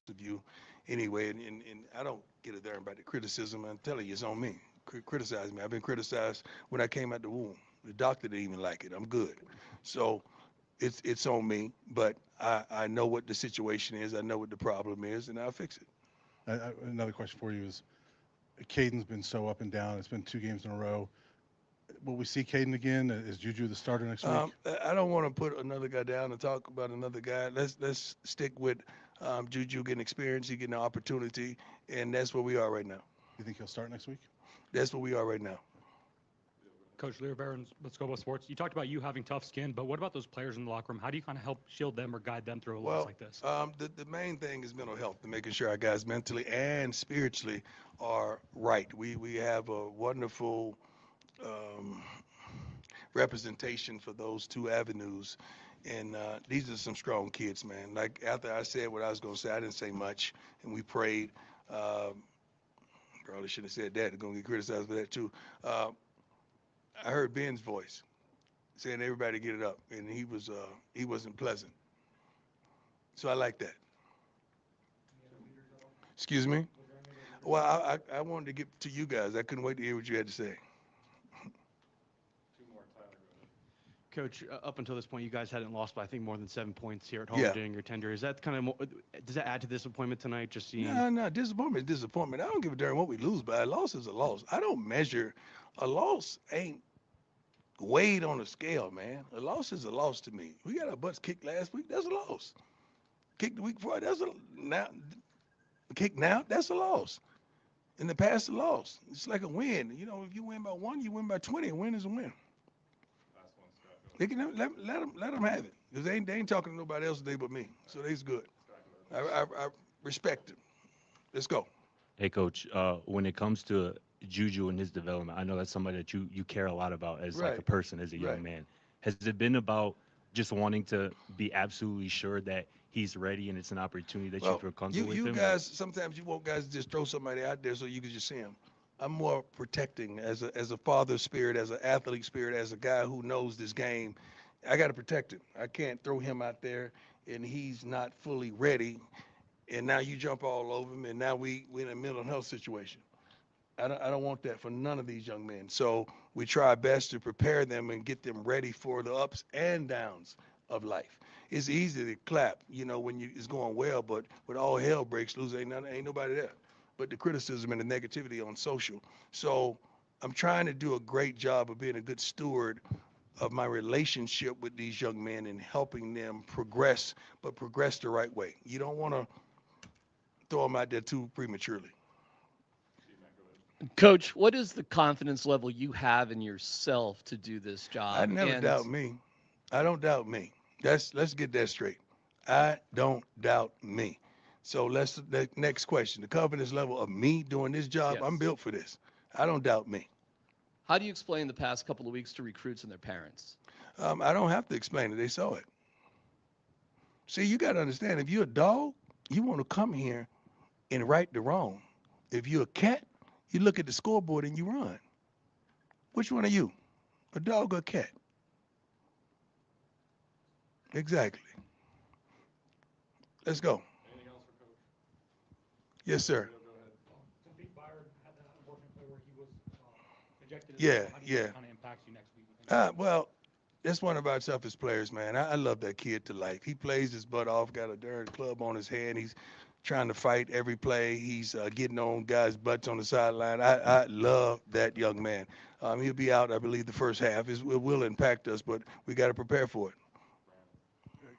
of you anyway. And I don't get a darn about the criticism. I'm telling you, it's on me. Criticize me. I've been criticized when I came out the womb. The doctor didn't even like it. I'm good. So it's on me, but I know what the situation is. I know what the problem is, and I'll fix it. Another question for you is, Caden's been so up and down. It's been 2 games in a row. Will we see Caden again? Is Juju the starter next week? I don't want to put another guy down and talk about another guy. Let's stick with Juju getting experience, he getting an opportunity, and that's where we are right now. You think he'll start next week? That's where we are right now. Coach Leo Barons, let's go about sports. You talked about you having tough skin, but what about those players in the locker room? How do you kind of help shield them or guide them through a loss Well, like this? the main thing is mental health, and making sure our guys mentally and spiritually are right. We have a wonderful um, representation for those two avenues. And these are some strong kids, man. Like after I said what I was going to say, I didn't say much, and we prayed. Probably shouldn't have said that. They're going to get criticized for that too. I heard Ben's voice saying everybody get it up, and he wasn't pleasant. So I like that. Excuse me. Well, I wanted to get to you guys. I couldn't wait to hear what you had to say. Coach, up until this point, you guys hadn't lost by I think more than 7 points here at home Yeah. during your tenure. Is that kind of does that add to disappointment tonight? Just seeing. No. Disappointment is disappointment. I don't give a darn what we lose by. A loss is a loss. I don't measure. A loss ain't weighed on a scale, man. A loss is a loss to me. We got our butts kicked last week. That's a loss. Kicked the week before. That's a now. Kick now. That's a loss. In the past, a loss. It's like a win. You know, if you win by one, you win by 20. A win is a win. They can let them have it because they ain't talking to nobody else today but me. So they's good. I respect them. Let's go. Hey, Coach, when it comes to Juju and his development, I know that's somebody that you care a lot about as like a Right. person, as a young Right. man. Has it been about just wanting to be absolutely sure that he's ready and it's an opportunity that you Well, feel comfortable with you him? guys sometimes you want guys to just throw somebody out there so you can just see them. I'm more protecting as a father spirit, as an athlete spirit, as a guy who knows this game. I got to protect him. I can't throw him out there and he's not fully ready. And now you jump all over him, and now we in a mental health situation. I don't want that for none of these young men. So we try our best to prepare them and get them ready for the ups and downs of life. It's easy to clap, when it's going well, but when all hell breaks loose, ain't nobody there. But the criticism and the negativity on social. So I'm trying to do a great job of being a good steward of my relationship with these young men and helping them progress, but progress the right way. You don't want to throw them out there too prematurely. Coach, what is the confidence level you have in yourself to do this I job? never doubt me. I don't doubt me. Let's get that straight. I don't doubt me. So the next question. The confidence level of me doing this job, I'm Yes. built for this. I don't doubt me. How do you explain the past couple of weeks to recruits and their parents? I don't have to explain it. They saw it. See, you got to understand, if you're a dog, you want to come here and right the wrong. If you're a cat, you look at the scoreboard and you run. Which one are you? A dog or a cat? Exactly. Let's go. Yes, sir. So Big Byard had that unfortunate play where he was ejected as Yeah, well. How do you think yeah. that kind of impacts you next week? Well, that's one of our toughest players, man. I love that kid to life. He plays his butt off, got a darn club on his hand. He's trying to fight every play. He's getting on guys' butts on the sideline. I love that young man. He'll be out, I believe, the first half. It will impact us, but we got to prepare for it.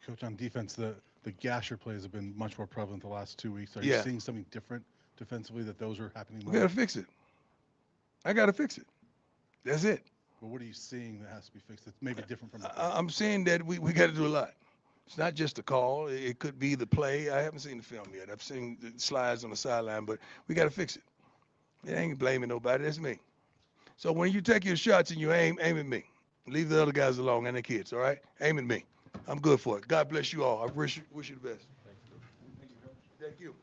Coach, on defense, the gasher plays have been much more prevalent the last 2 weeks. Are you Yeah, seeing something different defensively that those are happening we got to more? fix it. I got to fix it. That's it. But what are you seeing that has to be fixed that's maybe different from the I'm saying that we got to do a lot. It's not just a call. It could be the play. I haven't seen the film yet. I've seen the slides on the sideline, but we got to fix it. It ain't blaming nobody. That's me. So when you take your shots and you aim at me. Leave the other guys alone and the kids, all right? Aim at me. I'm good for it. God bless you all. I wish you the best. Thank you.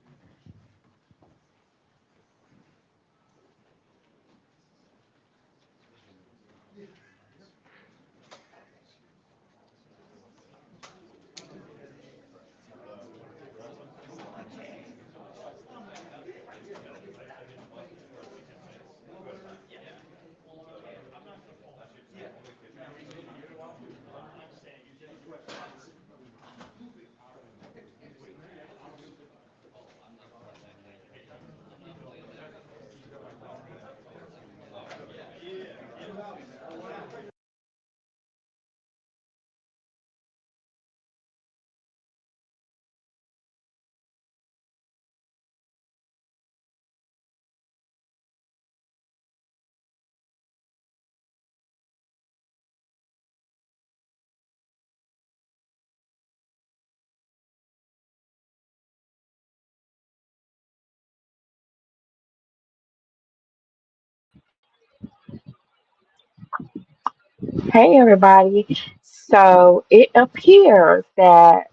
Hey everybody. So it appears that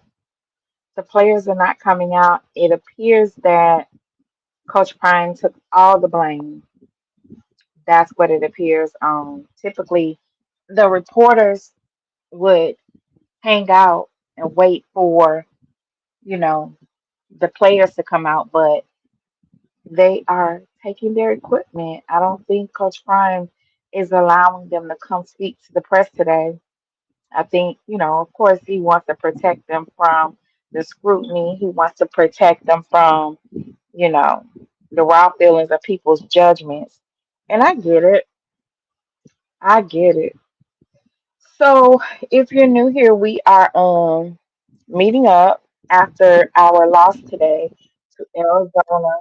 the players are not coming out. It appears that Coach Prime took all the blame. That's what it appears. Typically the reporters would hang out and wait for, you know, the players to come out, but they are taking their equipment. I don't think Coach Prime is allowing them to come speak to the press today. I think, of course, he wants to protect them from the scrutiny. He wants to protect them from, you know, the raw feelings of people's judgments. And I get it. I get it. So if you're new here, we are meeting up after our loss today to Arizona.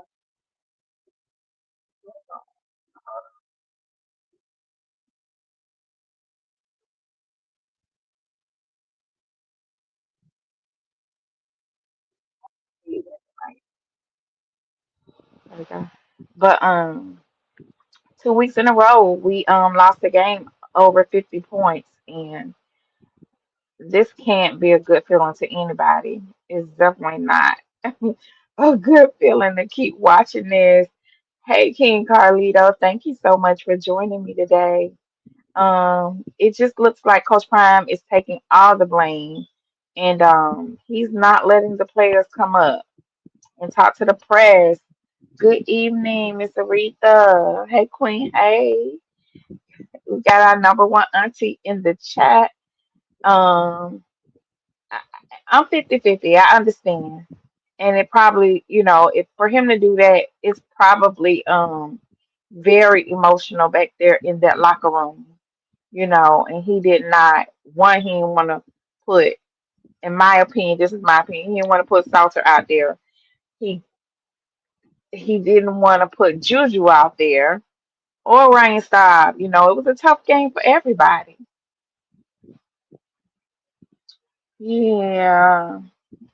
There we go. But 2 weeks in a row, we lost the game over 50 points, and this can't be a good feeling to anybody. It's definitely not a good feeling to keep watching this. Hey, King Carlito, thank you so much for joining me today. It just looks like Coach Prime is taking all the blame, and he's not letting the players come up and talk to the press. Good evening, Miss Aretha. Hey, Queen. Hey, we got our number one auntie in the chat. Um, I- I'm 50-50. I understand. And it probably, if for him to do that, it's probably very emotional back there in that locker room, and he did not one, he didn't want to put, in my opinion, this is my opinion, he didn't want to put Salter out there. He he didn't want to put Juju out there or Rain Stop. It was a tough game for everybody. Yeah,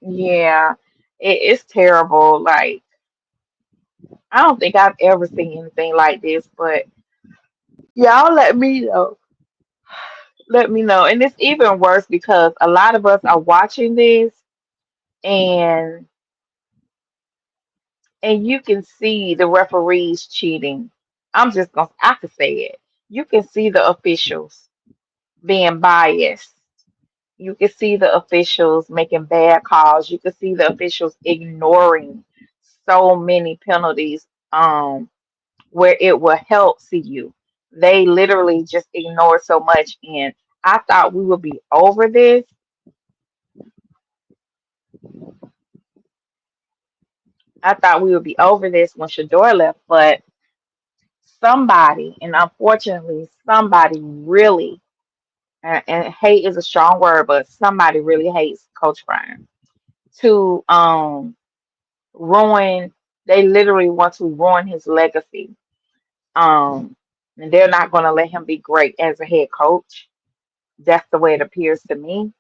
yeah. It's terrible. Like, I don't think I've ever seen anything like this, but y'all let me know. Let me know. And it's even worse because a lot of us are watching this and you can see the referees cheating. I can say it. You can see the officials being biased. You can see the officials making bad calls. You can see the officials ignoring so many penalties where it will help see you. They literally just ignore so much, and I thought we would be over this. I thought we would be over this when Shador left, but somebody, and unfortunately, somebody really, and hate is a strong word, but somebody really hates Coach Brian to ruin. They literally want to ruin his legacy. And they're not going to let him be great as a head coach. That's the way it appears to me.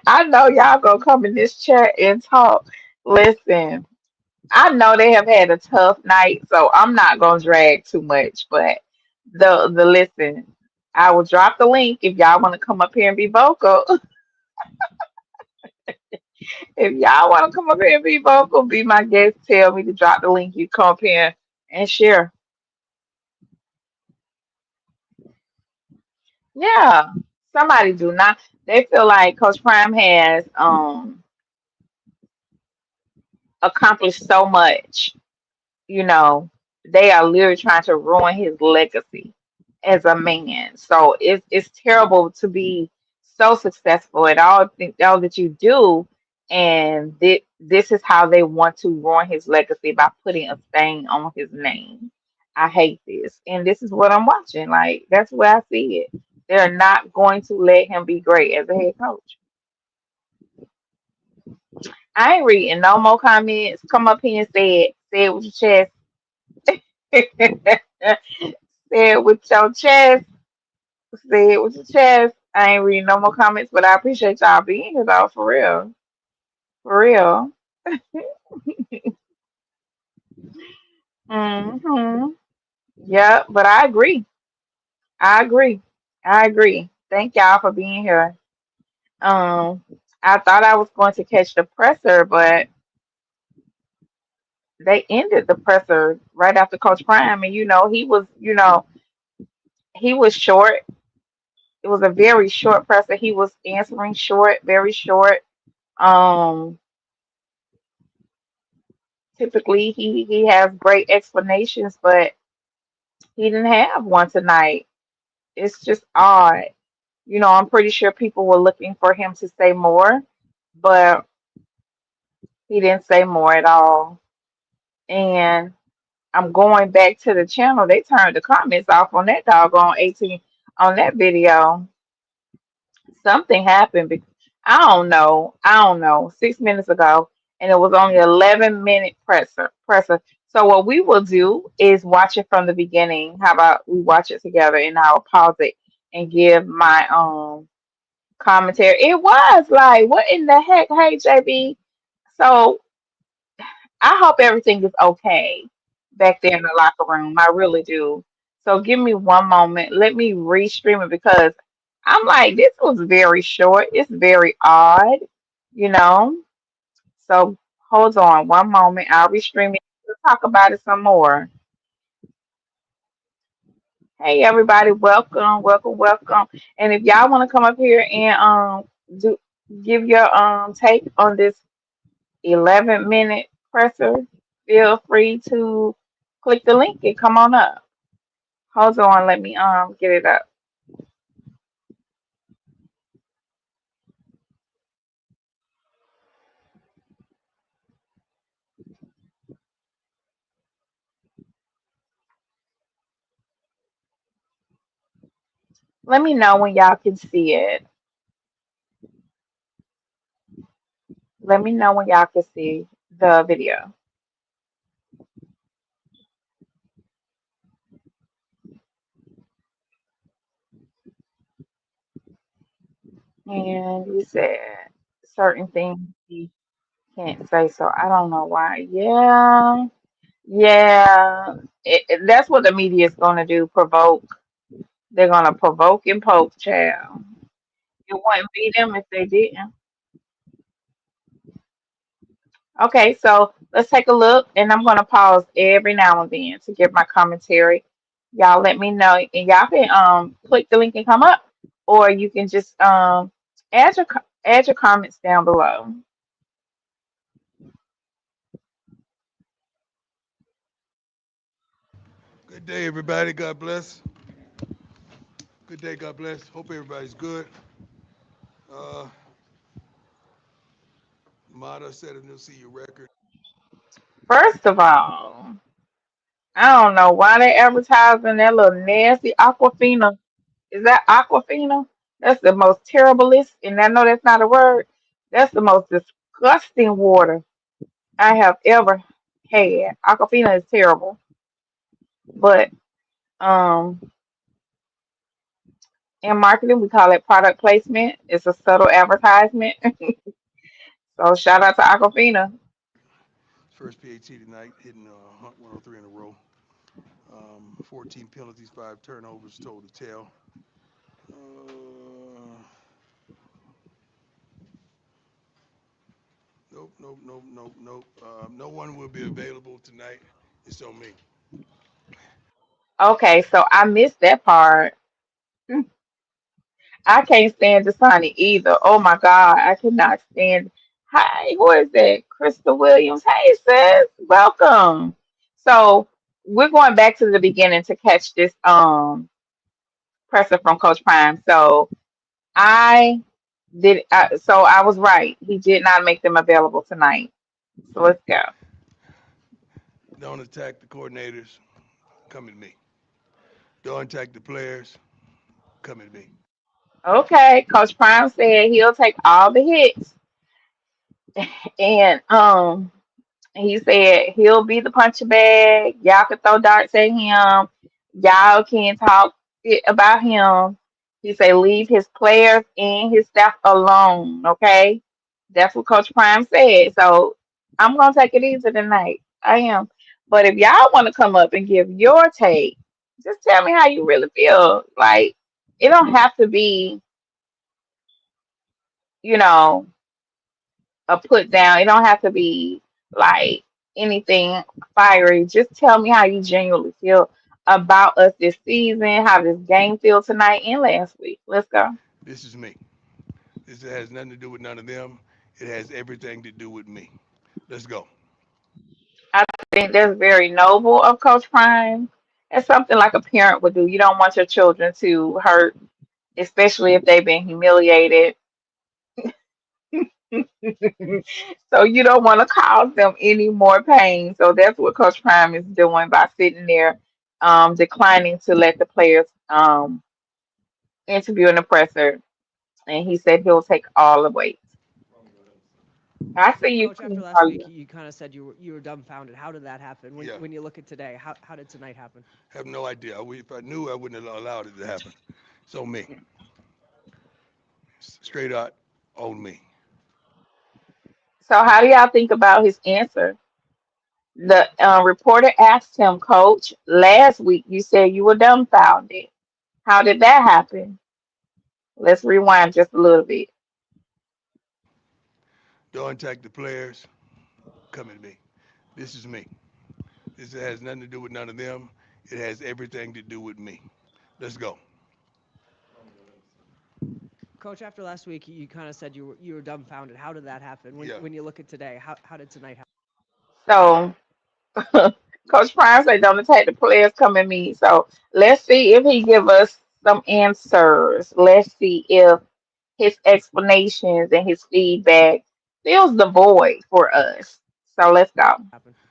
I know y'all gonna come in this chat and talk. Listen, I know they have had a tough night, so I'm not gonna drag too much. But the listen, I will drop the link if y'all want to come up here and be vocal. If y'all want to come up here and be vocal, be my guest. Tell me to drop the link. You come up here and share. Yeah, somebody do not. They feel like Coach Prime has accomplished so much. You know, they are literally trying to ruin his legacy as a man. So it's terrible to be so successful at all that you do, and this is how they want to ruin his legacy by putting a stain on his name. I hate this, and this is what I'm watching. Like, that's where I see it. They're not going to let him be great as a head coach. I ain't reading no more comments. Come up here and say it with your chest. Say it with your chest. Say it with your chest. I ain't reading no more comments, but I appreciate y'all being here though, for real. For real. Mm-hmm. Yeah, but I agree. I agree. I agree. Thank y'all for being here. Um, I thought I was going to catch the presser, but they ended the presser right after Coach Prime, and he was short. It was a very short presser. He was answering short, very short. Um, Typically he has great explanations, but he didn't have one tonight. It's just odd. I'm pretty sure people were looking for him to say more, but he didn't say more at all. And I'm going back to the channel. They turned the comments off on that doggone 18 on that video. Something happened. I don't know. I don't know. 6 minutes ago, and it was only 11-minute presser. So what we will do is watch it from the beginning. How about we watch it together, and I'll pause it and give my commentary. It was like, what in the heck? Hey, JB. So I hope everything is okay back there in the locker room. I really do. So give me one moment. Let me restream it because I'm like, this was very short. It's very odd, you know. So hold on one moment. I'll restream it. We'll talk about it some more. Hey everybody, welcome, welcome, welcome. And if y'all want to come up here and do give your take on this 11-minute presser, feel free to click the link and come on up. Hold on, let me get it up. Let me know when y'all can see it. Let me know when y'all can see the video. And you said certain things he can't say, so I don't know why. Yeah, yeah. That's what the media is going to do, provoke. They're going to provoke and poke, child. It wouldn't be them if they didn't. Okay, so let's take a look, and I'm going to pause every now and then to give my commentary. Y'all let me know, and y'all can click the link and come up, or you can just add your comments down below. Good day, everybody. God bless. Good day. God bless. Hope everybody's good. Uh, Mata set a new CU record. First of all, I don't know why they advertising that little nasty Aquafina. Is that Aquafina? That's the most terriblest, and I know that's not a word. That's the most disgusting water I have ever had. Aquafina is terrible, but um, in marketing we call it product placement. It's a subtle advertisement. So shout out to Aquafina. First PAT tonight, hitting 103 in a row. 14 penalties, 5 turnovers, total tell. Uh, nope, nope, nope, nope, nope. No one will be available tonight. It's on me. Okay, so I missed that part. I can't stand Dasani either. Oh my God, I cannot stand. Hi, who is that? Crystal Williams. Hey, sis, welcome. So we're going back to the beginning to catch this presser from Coach Prime. So I so I was right. He did not make them available tonight. So let's go. Don't attack the coordinators. Come at me. Don't attack the players. Come at me. Okay, Coach Prime said he'll take all the hits, and he said he'll be the punching bag. Y'all can throw darts at him. Y'all can talk shit about him. He said leave his players and his staff alone. Okay, that's what Coach Prime said. So I'm gonna take it easy tonight. I am. But if y'all want to come up and give your take, just tell me how you really feel. Like, it don't have to be, you know, a put down. It don't have to be like anything fiery. Just tell me how you genuinely feel about us this season, how this game feel tonight and last week. Let's go. This is me. This has nothing to do with none of them. It has everything to do with me. Let's go. I think that's very noble of Coach Prime. It's something like a parent would do. You don't want your children to hurt, especially if they've been humiliated. So you don't want to cause them any more pain. So that's what Coach Prime is doing by sitting there, declining to let the players interview an oppressor. And he said he'll take all the weight. I see you, Coach, after Queen last week, Carly. you kind of said you were dumbfounded. How did that happen? When Yeah, when you look at today, how did tonight happen? have no idea. If I knew, I wouldn't have allowed it to happen. So me, straight out on me. So how do y'all think about his answer? The reporter asked him, Coach, last week you said you were dumbfounded. How did that happen? Let's rewind just a little bit. Don't attack the players. Come at me. This is me. This has nothing to do with none of them. It has everything to do with me. Let's go. Coach, after last week, you kind of said you were dumbfounded. How did that happen? When Yeah. when you look at today, how did tonight happen? So Coach Prime said, "Don't attack the players. Come at me." So let's see if he give us some answers. Let's see if his explanations and his feedback fills the void for us. So let's go.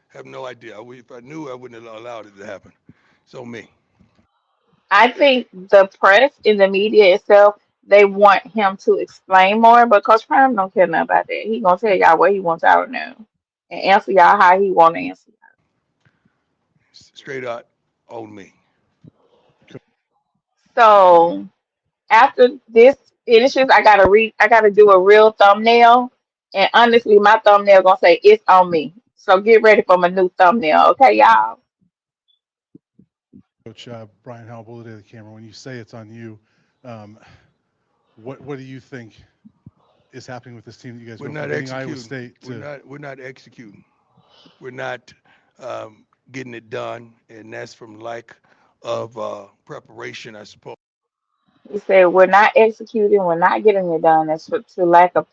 Have no idea. If I knew, I wouldn't have allowed it to happen. So me. I think the press and the media itself, they want him to explain more, but Coach Prime don't care nothing about that. He gonna tell y'all what he wants y'all to know and answer y'all how he want to answer. Straight out on me. So after this finishes, I gotta do a real thumbnail. And honestly, my thumbnail gonna say it's on me. So get ready for my new thumbnail, okay, y'all? Coach Brian Howell, Bullet of the camera. When you say it's on you, um, what do you think is happening with this team that you guys We're go from not beating Iowa executing. State to? We're not executing. We're not getting it done, and that's from lack of preparation, I suppose. He said we're not executing, we're not getting it done. That's to lack of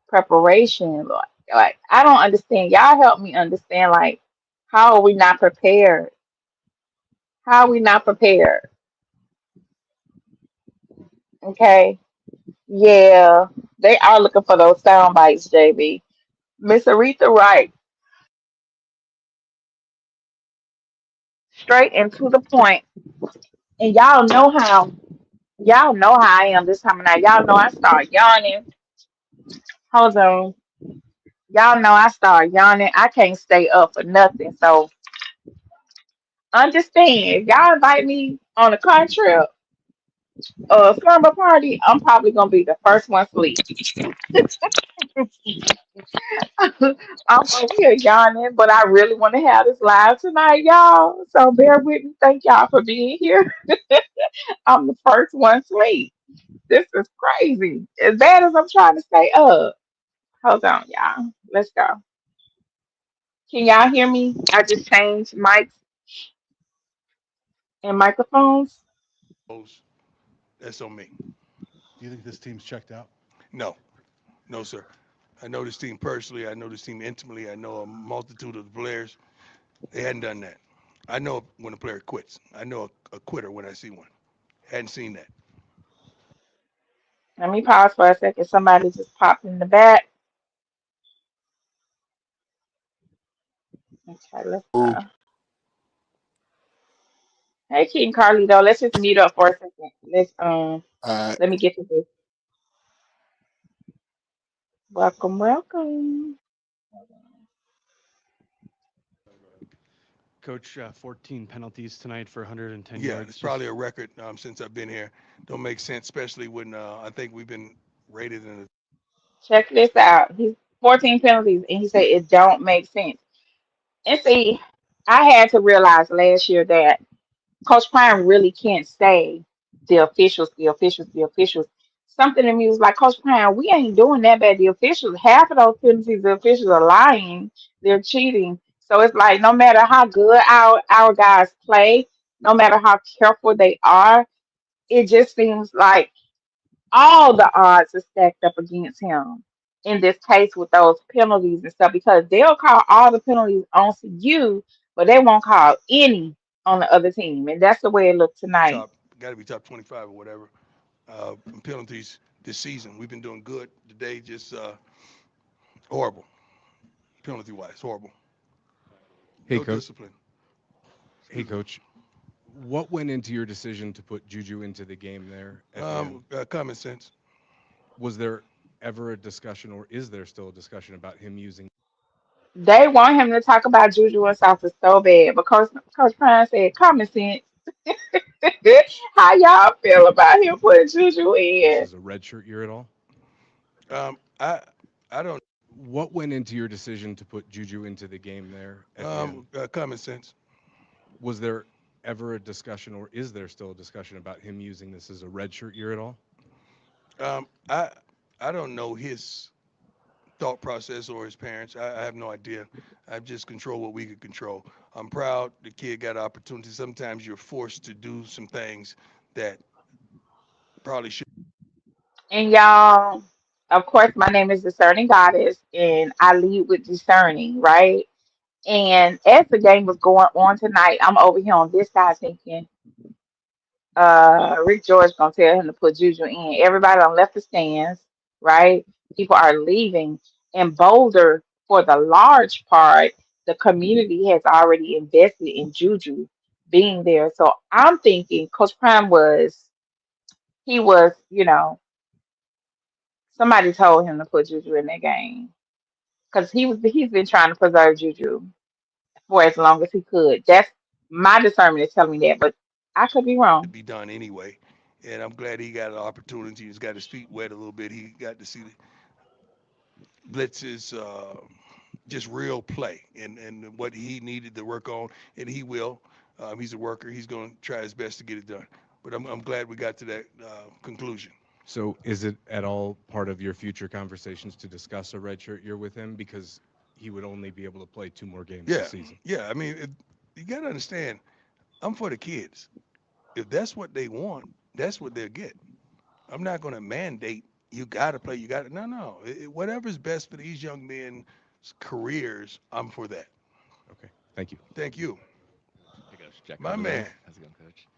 preparation. Like I don't understand. Y'all help me understand. Like how are we not prepared? How are we not prepared? Okay. Yeah, they are looking for those sound bites, JB. Miss Aretha Wright, straight and to the point. And y'all know how I am this time of night. Y'all know I start yawning. Hold on. Y'all know I start yawning. I can't stay up for nothing. So understand, if y'all invite me on a car trip or a slumber party, I'm probably gonna be the first one asleep. I'm over here yawning, but I really want to have this live tonight, y'all. So bear with me. Thank y'all for being here. I'm the first one asleep. This is crazy. As bad as I'm trying to stay up. Hold on, y'all. Let's go. Can y'all hear me? I just changed mics and microphones. That's on me. Do you think this team's checked out? No, no, sir. I know this team personally. I know this team intimately. I know a multitude of the players. They hadn't done that. I know when a player quits. I know a quitter when I see one. Hadn't seen that. Let me pause for a second. Somebody just popped in the back. Okay, let's go. Hey, King Carly, though. Let's just mute up for a second. Let me get to this. Welcome, welcome. Coach, 14 penalties tonight for 110 Yeah, it's yards. probably a record since I've been here. Don't make sense, especially when I think we've been rated in the Check this out. He's 14 penalties, and he said it don't make sense. And see. I had to realize last year that Coach Prime really can't say the officials, the officials, the officials. Something in me was like, Coach Prime, we ain't doing that bad. The officials, half of those penalties, the officials are lying. They're cheating. So it's like no matter how good our guys play, no matter how careful they are, it just seems like all the odds are stacked up against him in this case with those penalties and stuff because they'll call all the penalties on you, but they won't call any on the other team. And that's the way it looked tonight. Top, got to be top 25 or whatever. In penalties this season, we've been doing good. Today, just horrible. Penalty wise, horrible. Hey, No coach. discipline. Hey, Excuse me. coach. What went into your decision to put Juju into the game there at the end? Common sense. Was there ever a discussion, or is there still a discussion about him using? They want him to talk about Juju and Salsa so bad because Coach Prime said common sense. How y'all feel about him putting Juju This in? is a redshirt year at all? I I don't. What went into your decision to put Juju into the game there at the end? Common sense. Was there ever a discussion, or is there still a discussion about him using this as a redshirt year at all? Um, I I don't know his thought process or his parents. I have no idea. I just control what we could control. I'm proud the kid got an opportunity. Sometimes you're forced to do some things that probably should. And y'all, of course, my name is Discerning Goddess, and I lead with discerning, right? And as the game was going on tonight, I'm over here on this side thinking, Rick George gonna tell him to put Juju in. Everybody on left the stands, right? People are leaving. And Boulder, for the large part, the community has already invested in Juju being there. So I'm thinking Coach Prime he was, somebody told him to put Juju in that game. Because he's been trying to preserve Juju for as long as he could. That's my discernment is telling me that, but I could be wrong. Be done anyway. And I'm glad he got an opportunity. He's got his feet wet a little bit. He got to see Blitz's just real play and what he needed to work on, and he will. He's a worker. He's going to try his best to get it done. But I'm glad we got to that conclusion. So, is it at all part of your future conversations to discuss a redshirt year with him because he would only be able to play 2 more games Yeah, this season? yeah. I mean, you got to understand, I'm for the kids. If that's what they want, that's what they'll get. I'm not going to mandate you got to play. You got to no, no. Whatever's best for these young men's careers, I'm for that. Okay, thank you. Thank you, Hey, Coach. Jack my Vanderbilt. man. How's it going, Coach?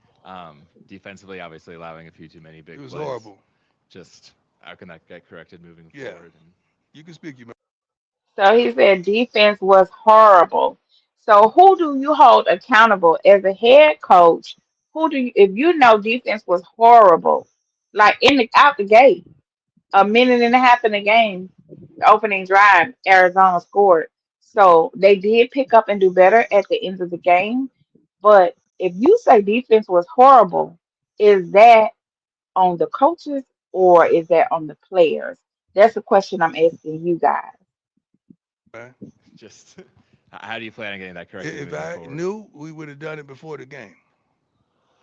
Defensively, obviously allowing a few too many It big was plays. horrible. Just how can that get corrected moving Yeah, forward? And you can speak. You So he said defense was horrible. So who do you hold accountable as a head coach? Who do you, if you know defense was horrible, like in the out the gate, a minute and a half in the game, the opening drive, Arizona scored. So they did pick up and do better at the end of the game. But if you say defense was horrible, is that on the coaches or is that on the players? That's the question I'm asking you guys. man. just how do you plan on getting that corrected If moving I forward? knew, we would have done it before the game.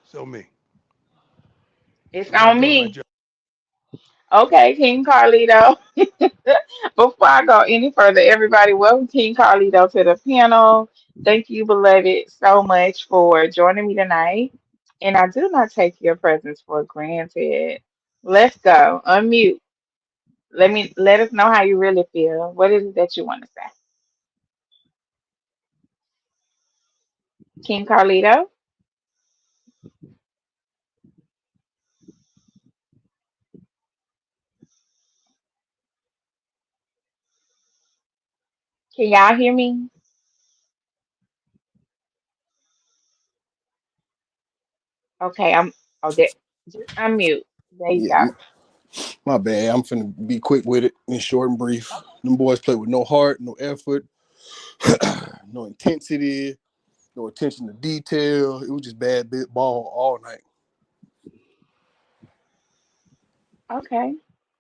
So me, It's I'm not on doing my me. job. Okay, King Carlito. Before I go any further, everybody, welcome King Carlito to the panel. Thank you, beloved, so much for joining me tonight. And I do not take your presence for granted. Let's go. Unmute. Let us know how you really feel. What is it that you want to say? King Carlito, can y'all hear me? Okay, there. Just unmute. There you Yeah, go. my bad. I'm finna be quick with it and short and brief. Them boys play with no heart, no effort, no intensity, no attention to detail. It was just bad bit ball all night. Okay.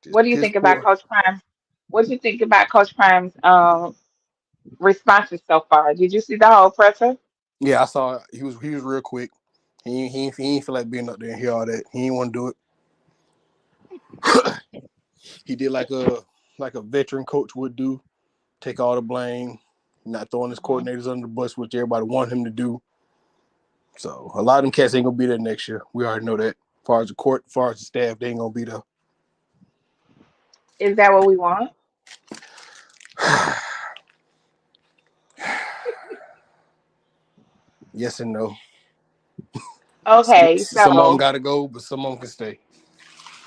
What Just do you piss think about poor. Coach Prime? What do you think about Coach Prime's responses so far? Did you see the whole presser? Yeah, I saw he was real quick. He ain't feel like being up there and hear all that. He ain't want to do it. He did like a veteran coach would do, take all the blame, not throwing his coordinators under the bus, which everybody want him to do. So a lot of them cats ain't gonna be there next year. We already know that. As far as the court, as far as the staff, they ain't gonna be there. Is that what we want? Yes and no. Okay, Some of them so gotta go, but some of them can stay.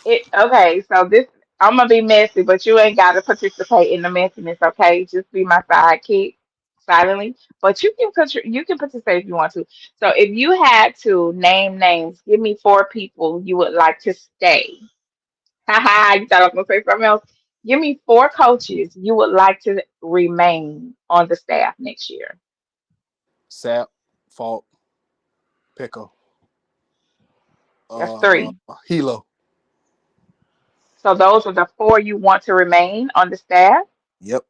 so this I'm gonna be messy, but you ain't gotta participate in the messiness, okay? Just be my sidekick silently. But you can participate if you want to. So if you had to name names, give me four people you would like to stay. Haha, you thought I was gonna say something else. Give me four coaches you would like to remain on the staff next year. Sap, Falk, Pickle, That's uh, three. Hilo. So those are the four you want to remain on the staff. Yep.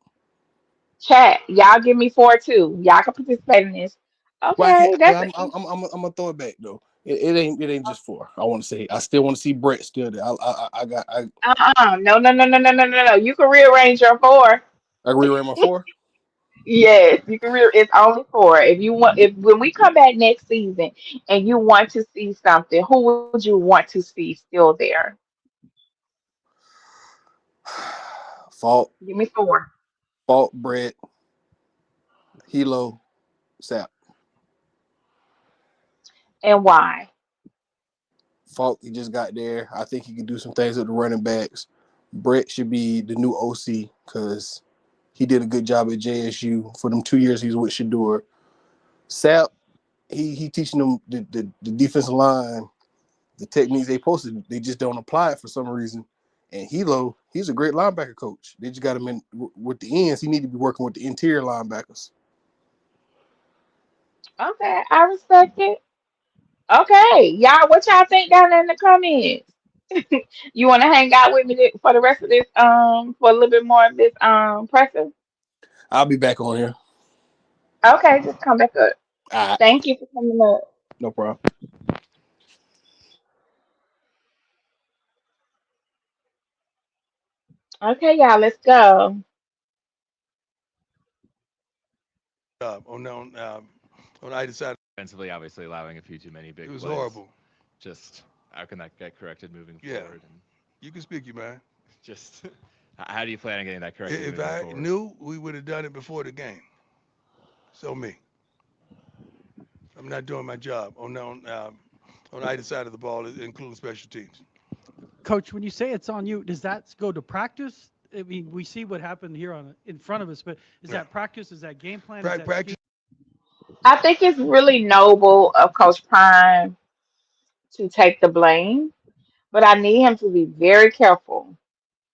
Chat, y'all give me four too. Y'all can participate in this. Well, I can't, Okay, but that's I'm gonna throw it back though. It ain't just four. I want to say I still want to see Brett still there. no. You can rearrange your four. I reran my four. Yes, you can it's only four. If you want if when we come back next season and you want to see something, who would you want to see still there? Fault, Give me four. Fault, Brett, Hilo, Sap. And why? Falk, he just got there. I think he can do some things with the running backs. Brett should be the new OC because he did a good job at JSU for them 2 years he was with Shador. Sap, he teaching them the defensive line, the techniques they posted. They just don't apply it for some reason. And Hilo, he's a great linebacker coach. They just got him in with the ends. He need to be working with the interior linebackers. Okay, I respect it. Okay, y'all, what y'all think down there in the comments? You want to hang out with me for the rest of this for a little bit more of this presser? I'll be back on here. Okay, just come back up. All right, Thank you for coming up. no problem. Okay, y'all, let's go. On either side. Defensively, obviously allowing a few too many It big was plays. horrible. Just how can that get corrected moving Yeah, forward? And you can speak, you man. just how do you plan on getting that corrected If moving I forward? knew, we would have done it before the game. So me, I'm not doing my job on either side of the ball, including special teams. Coach, when you say it's on you, does that go to practice? I mean, we see what happened here in front of us, but is Yeah. that practice? Is that game plan? Is that Practice. I think it's really noble of Coach Prime to take the blame, but I need him to be very careful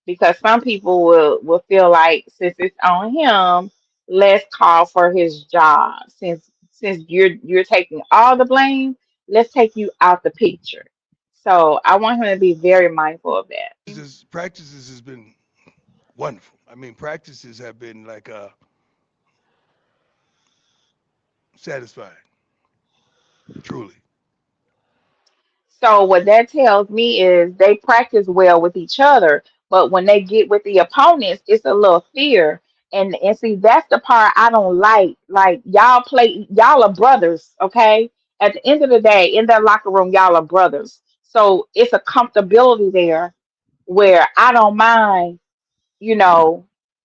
because some people will feel like since it's on him, let's call for his job. Since you're taking all the blame, let's take you out the picture. So I want him to be very mindful of that. Practices has been wonderful. I mean, practices have been like satisfying, truly. So what that tells me is they practice well with each other, but when they get with the opponents, it's a little fear. And see, that's the part I don't like. Like y'all are brothers, okay? At the end of the day, in that locker room, y'all are brothers. So it's a comfortability there where I don't mind you know,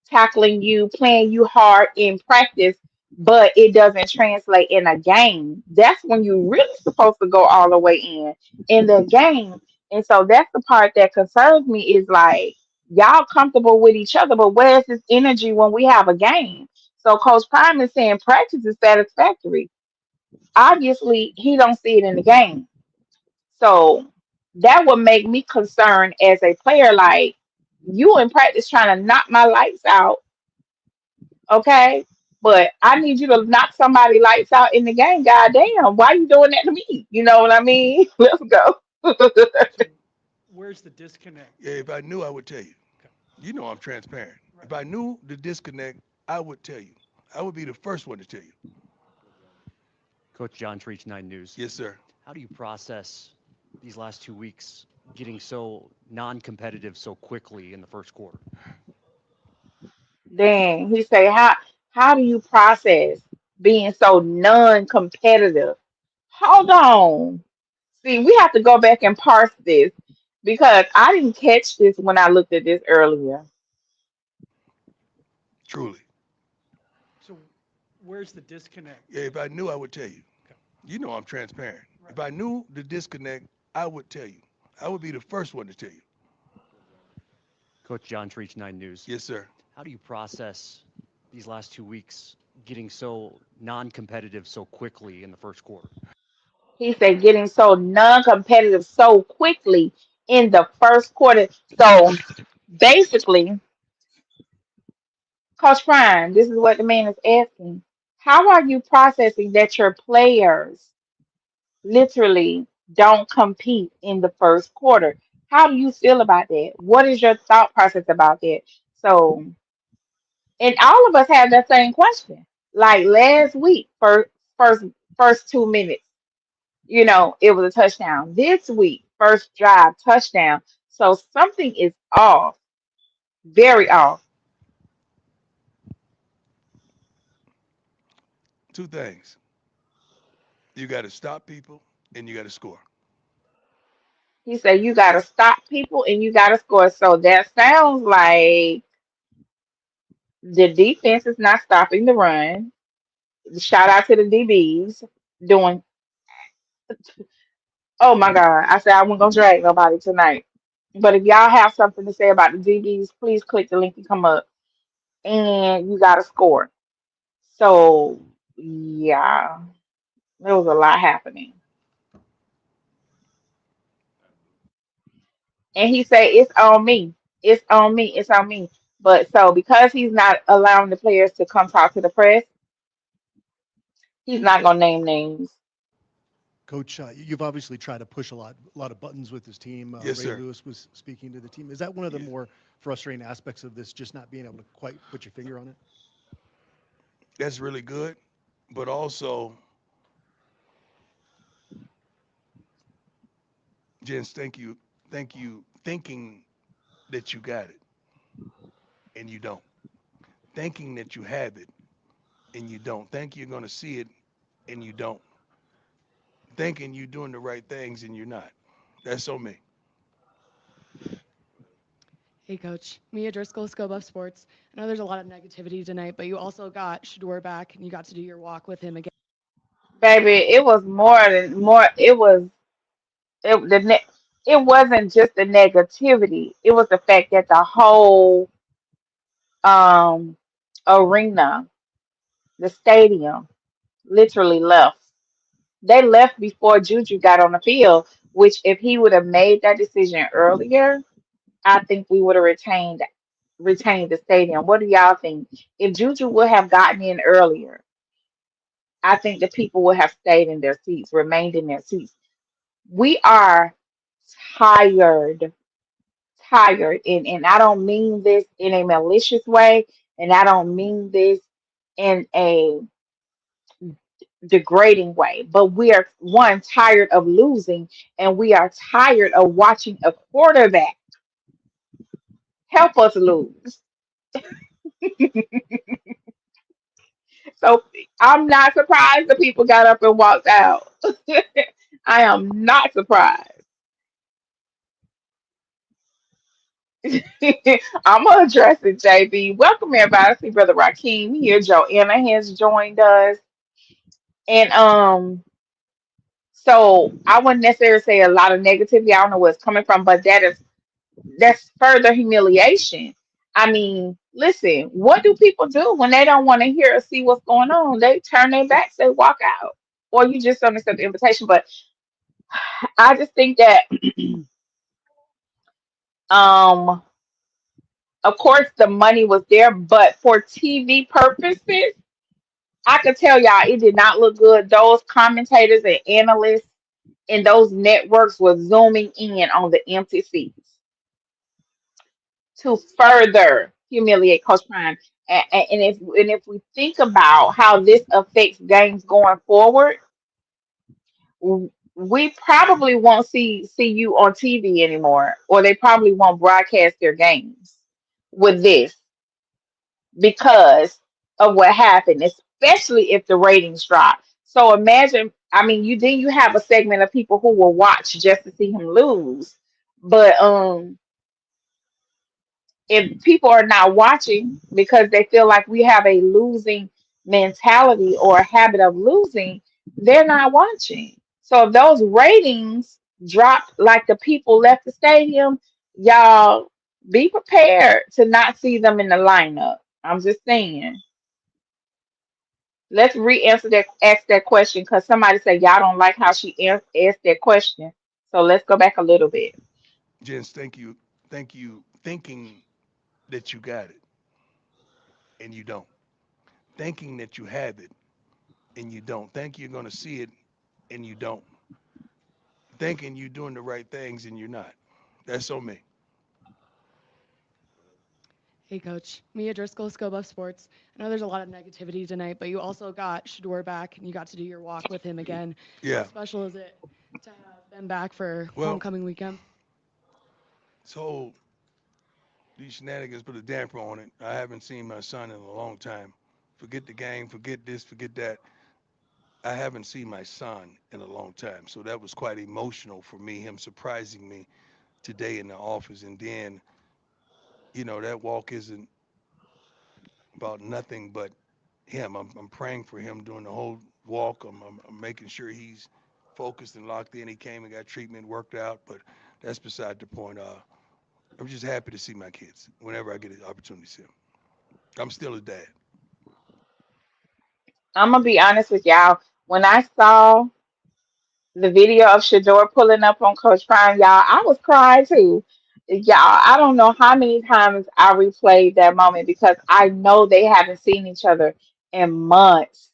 tackling you, playing you hard in practice, but it doesn't translate in a game. That's when you really supposed to go all the way in the game. And so that's the part that concerns me is like y'all comfortable with each other, but where's this energy when we have a game? So Coach Prime is saying practice is satisfactory. Obviously, he don't see it in the game. So that would make me concerned as a player, like you in practice trying to knock my lights out, okay? But I need you to knock somebody lights out in the game. Goddamn, why you doing that to me? You know what I mean? Let's go. So where's the disconnect? Yeah, if I knew, I would tell you. You know I'm transparent. If I knew the disconnect, I would tell you. I would be the first one to tell you. Coach John Treach, 9 News. Yes, sir. How do you process these last 2 weeks getting so non-competitive so quickly in the first quarter? Then he say, how do you process being so non-competitive? Hold on. See, we have to go back and parse this because I didn't catch this when I looked at this earlier. Truly. So where's the disconnect? Yeah, if I knew, I would tell you. You know I'm transparent. If I knew the disconnect, I would tell you. I would be the first one to tell you. Coach John Treach, 9 News. Yes, sir. How do you process these last 2 weeks getting so non-competitive so quickly in the first quarter? He said getting so non-competitive so quickly in the first quarter. So basically, Coach Prime, this is what the man is asking. How are you processing that your players literally don't compete in the first quarter? How do you feel about that? What is your thought process about that? So, and all of us have that same question. Like last week, first first 2 minutes, it was a touchdown. This week, first drive, touchdown. So something is off, very off. Two things. You got to stop people and you got to score. He said you got to stop people and you got to score. So that sounds like the defense is not stopping the run. Shout out to the DBs doing. Oh my God! I said I wasn't gonna drag nobody tonight. But if y'all have something to say about the DBs, please click the link and come up. And you got to score. So yeah, there was a lot happening. And he said it's on me. It's on me. It's on me. But so because he's not allowing the players to come talk to the press, he's not gonna name names. Coach, you've obviously tried to push a lot of buttons with this team. Yes, Ray sir. Lewis was speaking to the team. Is that one of the Yeah. more frustrating aspects of this, just not being able to quite put your finger on it? That's really good. But also, Jens, thank you. Thank you. Thinking that you got it and you don't. Thinking that you have it and you don't. Think you're going to see it and you don't. Thinking you're doing the right things and you're not. That's on me. Hey, Coach. Mia Driscoll, Go Buff Sports. I know there's a lot of negativity tonight, but you also got Shador back, and you got to do your walk with him again. Baby, it was more than more. It wasn't just the negativity. It was the fact that the whole um arena, the stadium, literally left. They left before Juju got on the field. Which, if he would have made that decision earlier, I think we would have retained the stadium. What do y'all think? If Juju would have gotten in earlier, I think the people would have stayed in their seats, remained in their seats. We are tired, tired, and I don't mean this in a malicious way, and I don't mean this in a degrading way, but we are one tired of losing, and we are tired of watching a quarterback help us lose. So I'm not surprised the people got up and walked out. I am not surprised. I'm gonna address it, JB. Welcome everybody. I see Brother Rakeem here. Joanna has joined us. And so I wouldn't necessarily say a lot of negativity. I don't know where it's coming from, but that's further humiliation. I mean, listen, what do people do when they don't want to hear or see what's going on? They turn their backs, they walk out. Or you just don't accept the invitation. But I just think that um of course the money was there, but for TV purposes, I could tell y'all it did not look good. Those commentators and analysts and those networks were zooming in on the empty seats to further humiliate Coach Prime. And if we think about how this affects games going forward, we probably won't see you on TV anymore, or they probably won't broadcast their games with this because of what happened, especially if the ratings drop. So imagine, I mean, you have a segment of people who will watch just to see him lose, but if people are not watching because they feel like we have a losing mentality or a habit of losing, they're not watching. So if those ratings drop like the people left the stadium, y'all be prepared to not see them in the lineup. I'm just saying. Let's re-answer that, ask that question because somebody said y'all don't like how she asked that question. So let's go back a little bit. Jens, thank you, thinking that you got it and you don't. Thinking that you have it and you don't. Think you're going to see it and you don't. Thinking you're doing the right things and you're not. That's on me. Hey, Coach. Mia Driscoll, Scope Up Sports. I know there's a lot of negativity tonight, but you also got Shador back and you got to do your walk with him again. How Yeah. special is it to have them back for Well, homecoming weekend? so these shenanigans put a damper on it. I haven't seen my son in a long time. Forget the game, forget this, forget that. I haven't seen my son in a long time. So that was quite emotional for me, him surprising me today in the office. And then, that walk isn't about nothing but him. I'm praying for him during the whole walk. I'm making sure he's focused and locked in. He came and got treatment, worked out, but that's beside the point. I'm just happy to see my kids whenever I get an opportunity to see them. I'm still a dad. I'm gonna be honest with y'all. When I saw the video of Shador pulling up on Coach Prime, y'all, I was crying too. Y'all, I don't know how many times I replayed that moment because I know they haven't seen each other in months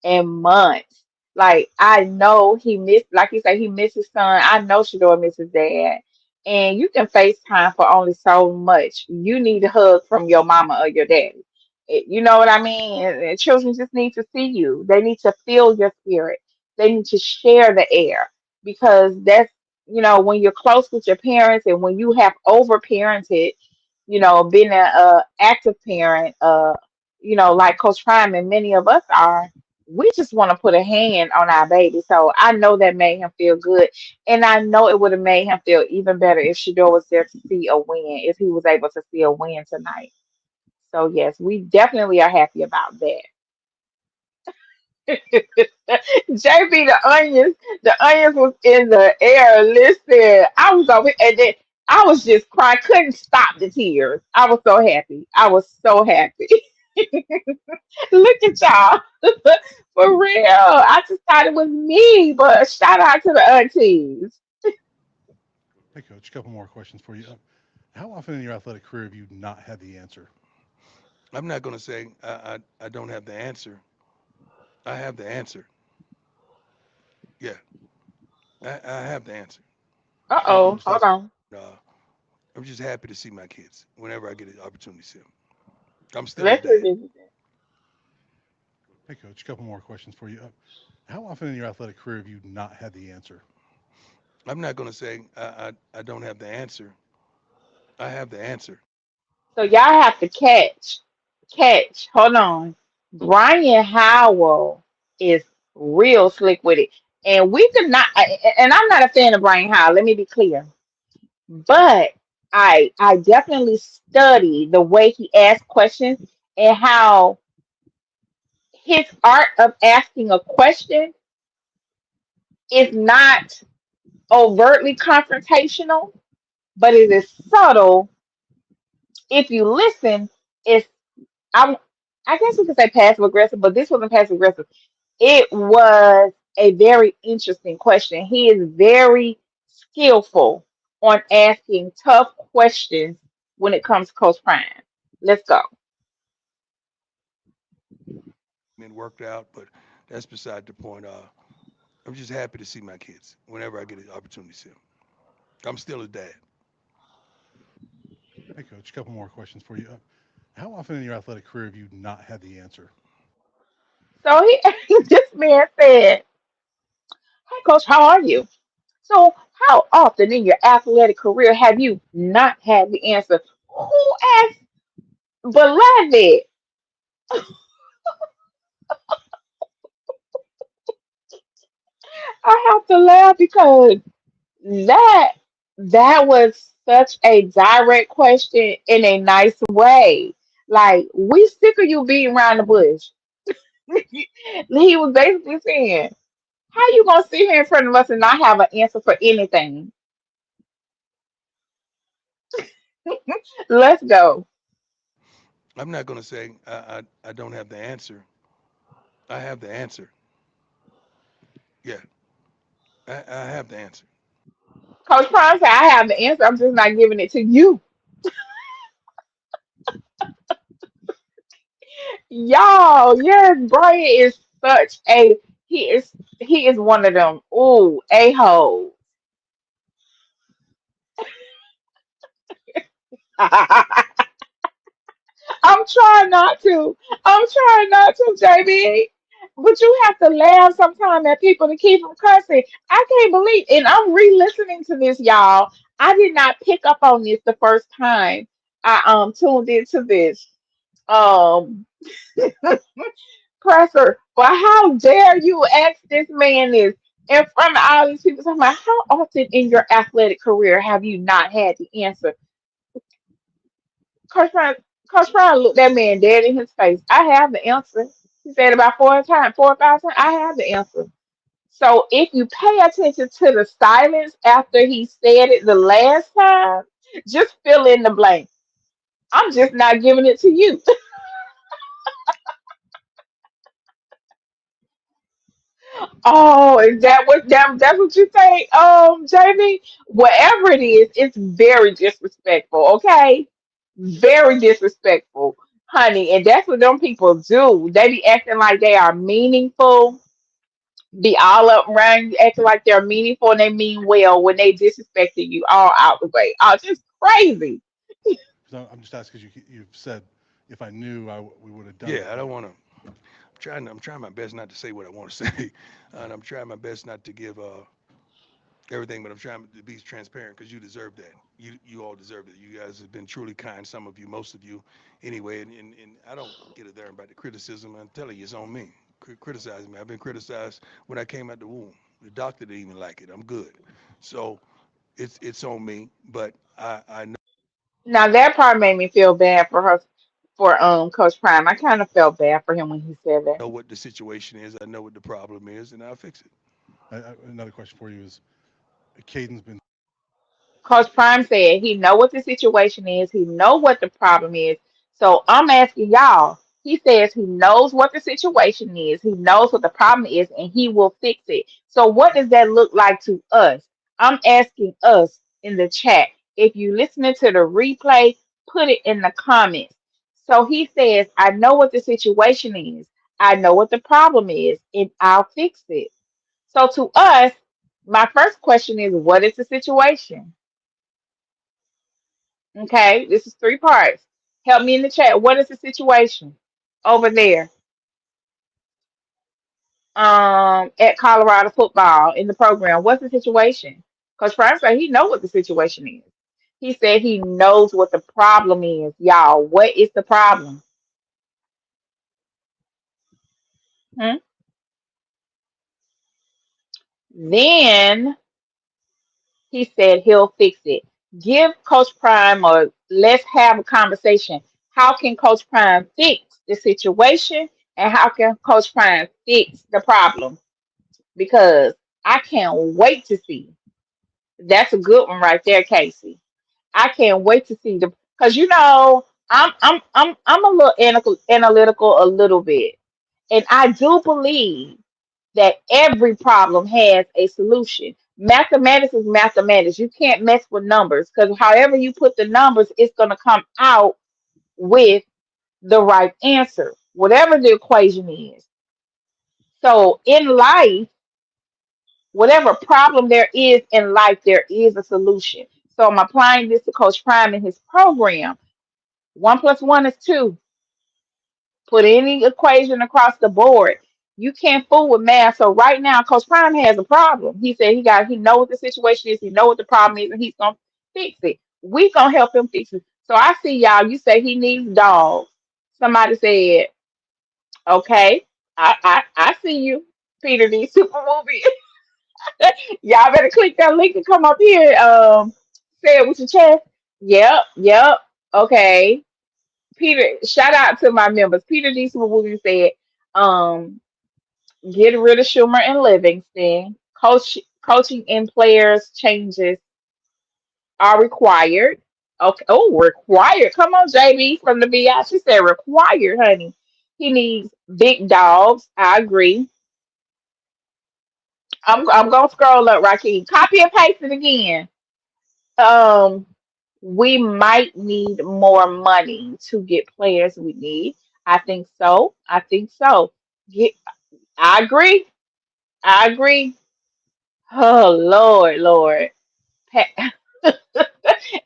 and months. Like I know he missed, like you say, he missed his son. I know Shador misses dad. And you can FaceTime for only so much. You need a hug from your mama or your daddy. You know what I mean? And children just need to see you. They need to feel your spirit. They need to share the air because that's, when you're close with your parents and when you have over parented, been a active parent, like Coach Prime and many of us are, we just want to put a hand on our baby. So I know that made him feel good. And I know it would have made him feel even better if Shador was there to see a win, if he was able to see a win tonight. So yes, we definitely are happy about that. JB, the onions was in the air. Listen, I was over and then I was just crying, couldn't stop the tears. I was so happy. I was so happy. Look at y'all. For real. I just thought it was me, but shout out to the aunties. Hey, Coach, a couple more questions for you. How often in your athletic career have you not had the answer? I'm not going to say I don't have the answer. I have the answer. Yeah, I have the answer. I'm Uh-oh, hold stuck. on. Uh, I'm just happy to see my kids whenever I get an opportunity to see them. I'm still a Let's dad. revisit that. Hey, Coach, a couple more questions for you. How often in your athletic career have you not had the answer? I'm not going to say I don't have the answer. I have the answer. So y'all have to catch. Hold on. Brian Howell is real slick with it. And we could not, and I'm not a fan of Brian Howell, let me be clear. But I definitely study the way he asks questions and how his art of asking a question is not overtly confrontational, but it is subtle. If you listen, it's I I guess we could say passive aggressive, but this wasn't passive aggressive. It was a very interesting question. He is very skillful on asking tough questions when it comes to Coach Prime. Let's go. Been worked out, but that's beside the point. I'm just happy to see my kids whenever I get an opportunity to see them. I'm still a dad. Hey, Coach, a couple more questions for you. How often in your athletic career have you not had the answer? So he this man said, Coach, how are you? So, how often in your athletic career have you not had the answer? Who asked Beloved? I have to laugh because that that was such a direct question in a nice way. Like, we sick of you beating around the bush. He was basically saying, how you gonna sit here in front of us and not have an answer for anything? Let's go. I'm not going to say I don't have the answer. I have the answer. Yeah, I have the answer. Coach Prime said, I have the answer. I'm just not giving it to you. Y'all, yes, Brian is such a he is one of them. Ooh, a-hole. I'm trying not to. I'm trying not to, JB. But you have to laugh sometimes at people to keep them cussing. I can't believe, and I'm re-listening to this, y'all. I did not pick up on this the first time I tuned into this. Um Presser, but how dare you ask this man this in front of all these people talking about how often in your athletic career have you not had the answer? Coach Brown, Coach Brown looked that man dead in his face. I have the answer. He said about 4 times, 4 or 5 times. I have the answer. So if you pay attention to the silence after he said it the last time, just fill in the blank. I'm just not giving it to you. Oh, is that's what you think, Jamie? Whatever it is, it's very disrespectful, okay? Very disrespectful, honey. And that's what them people do. They be acting like they are meaningful, be all up around you, acting like they're meaningful and they mean well when they disrespecting you all out the way. Oh, just crazy. So I'm just asking because you've said if I knew, we would have done it. Yeah, I don't want to. I'm trying my best not to say what I want to say, and I'm trying my best not to give everything, but I'm trying to be transparent because you deserve that. You all deserve it. You guys have been truly kind. Some of you, most of you, anyway. And I don't get it there about the criticism. I'm telling you, it's on me. Criticize me. I've been criticized when I came out the womb. The doctor didn't even like it. I'm good. So it's on me. But I Now that part made me feel bad for her, for Coach Prime. I kind of felt bad for him when he said that. know what the situation is. I know what the problem is, and I'll fix it. Another question for you is, Caden's been Coach Prime said he know what the situation is. He know what the problem is. So I'm asking y'all. He says he knows what the situation is. He knows what the problem is, and he will fix it. So what does that look like to us? I'm asking us in the chat. If you listening to the replay, put it in the comments. So he says, I know what the situation is. I know what the problem is, and I'll fix it. So to us, my first question is, what is the situation? Okay, this is 3 parts. Help me in the chat. What is the situation over there at Colorado football in the program? What's the situation? Coach Prime said he know what the situation is. He said he knows what the problem is. Y'all, what is the problem? Hmm? Then he said he'll fix it. Give Coach Prime or let's have a conversation. How can Coach Prime fix the situation? And how can Coach Prime fix the problem? Because I can't wait to see. That's a good one right there, Casey. I can't wait to see the because I'm a little analytical a little bit, and I do believe that every problem has a solution. Mathematics is mathematics. You can't mess with numbers because however you put the numbers, it's gonna come out with the right answer, whatever the equation is. So in life, whatever problem there is in life, there is a solution. So I'm applying this to Coach Prime in his program. 1 plus 1 is 2. Put any equation across the board. You can't fool with math. So right now, Coach Prime has a problem. He said he know what the situation is, he know what the problem is, and he's gonna fix it. We gonna help him fix it. So I see y'all. You say he needs dogs. Somebody said, okay, I see you, Peter D. Super Movie. Y'all better click that link and come up here. Say it with your chest. Yep, yep. Okay. Peter, shout out to my members. Peter D. Super Movie said, um, get rid of Schumer and Livingston. Coaching and players changes are required. Okay. Oh, required. Come on, JB from the BI. She said required, honey. He needs big dogs. I agree. I'm gonna scroll up, Raheem. Copy and paste it again. Um, we might need more money to get players we need. I think so. I think so. Get, I agree. I agree. Oh Lord, Lord. Pa-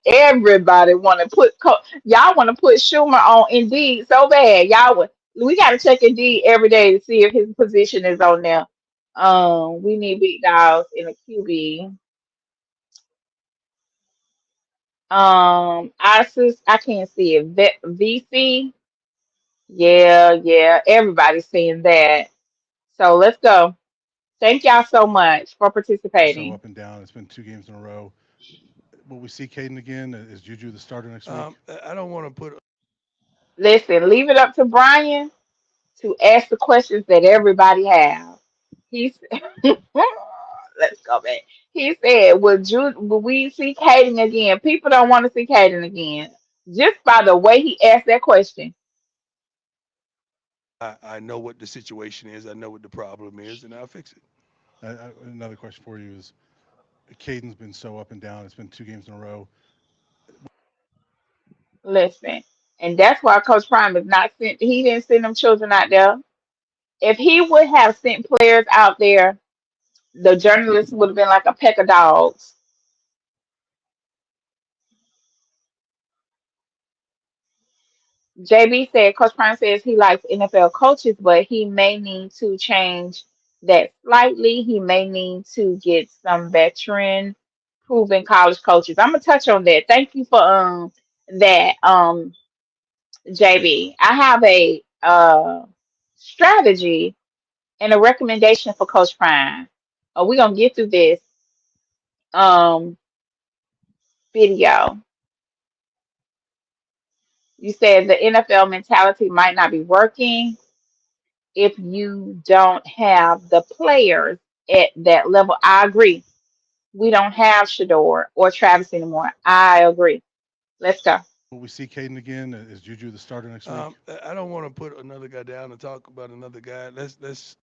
Everybody want to y'all want to put Schumer on Indeed so bad. We got to check Indeed every day to see if his position is on there. We need big dogs in a QB. Isis, I can't see it. VC, yeah, yeah. Everybody's seeing that. So let's go. Thank y'all so much for So participating. up and down. It's been 2 games in a row. Will we see Caden again? Is Juju the starter next week? I don't want to put. Listen, leave it up to Brian to ask the questions that everybody have. He's let's go back. He said, "Would we see Caden again?" People don't want to see Caden again, just by the way he asked that question. I know what the situation is. I know what the problem is, and I'll fix it. Another question for you is Caden's been so up and down. It's been 2 games in a row. Listen, and that's why Coach Prime is not sent. He didn't send them children out there. If he would have sent players out there, the journalists would have been like a peck of dogs. JB said, Coach Prime says he likes NFL coaches, but he may need to change that slightly. He may need to get some veteran proven college coaches. I'm gonna touch on that. Thank you for that JB. I have a strategy and a recommendation for Coach Prime. We're gonna get through this um video. You said the NFL mentality might not be working if you don't have the players at that level. I agree. We don't have Shador or Travis anymore. I agree. Let's go. Will we see Caden again? Is Juju the starter next week? I don't want to put another guy down and talk about another guy. Let's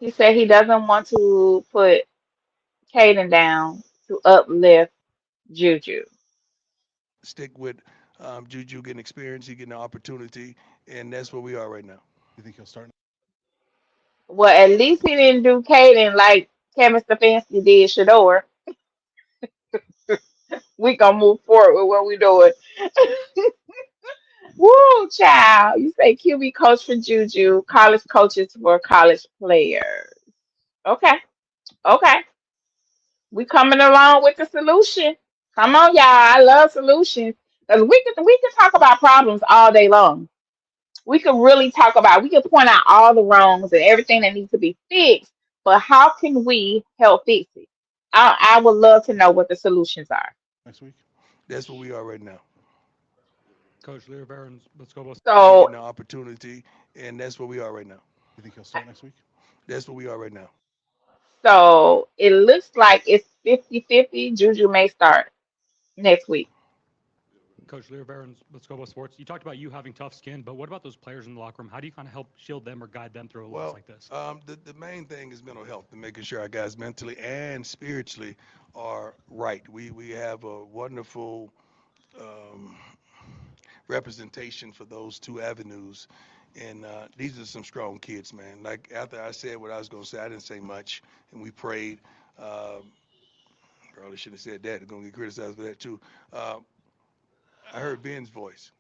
He said he doesn't want to put Caden down to uplift Juju. stick with Juju getting experience, he getting an opportunity, and that's where we are right now. You think he'll start? Well, at least he didn't do Caden like Kevin Stefanski did Shador. We gonna move forward with what we doing. Woo, child. You say QB coach for Juju, college coaches for college players. Okay, okay. We coming along with the solution. Come on, y'all. I love solutions. Because we can talk about problems all day long. We could really we could point out all the wrongs and everything that needs to be fixed. But how can we help fix it? I would love to know what the solutions are. Next week? That's where we are right now. Coach Lear Barons, let's go. He So getting an opportunity, and that's where we are right now. You think he'll start next week? That's where we are right now. so it looks like it's 50-50. Juju may start next week. Coach Lear Barons, let's go about sports. You talked about you having tough skin, but what about those players in the locker room? How do you kind of help shield them or guide them through a loss Well, like this? the main thing is mental health and making sure our guys mentally and spiritually are right. We have a wonderful um, representation for those two avenues. And these are some strong kids, man. Like after I said what I was going to say, I didn't say much, and we prayed. Um, Probably shouldn't have said that. They're going to get criticized for that too. Uh, I heard Ben's voice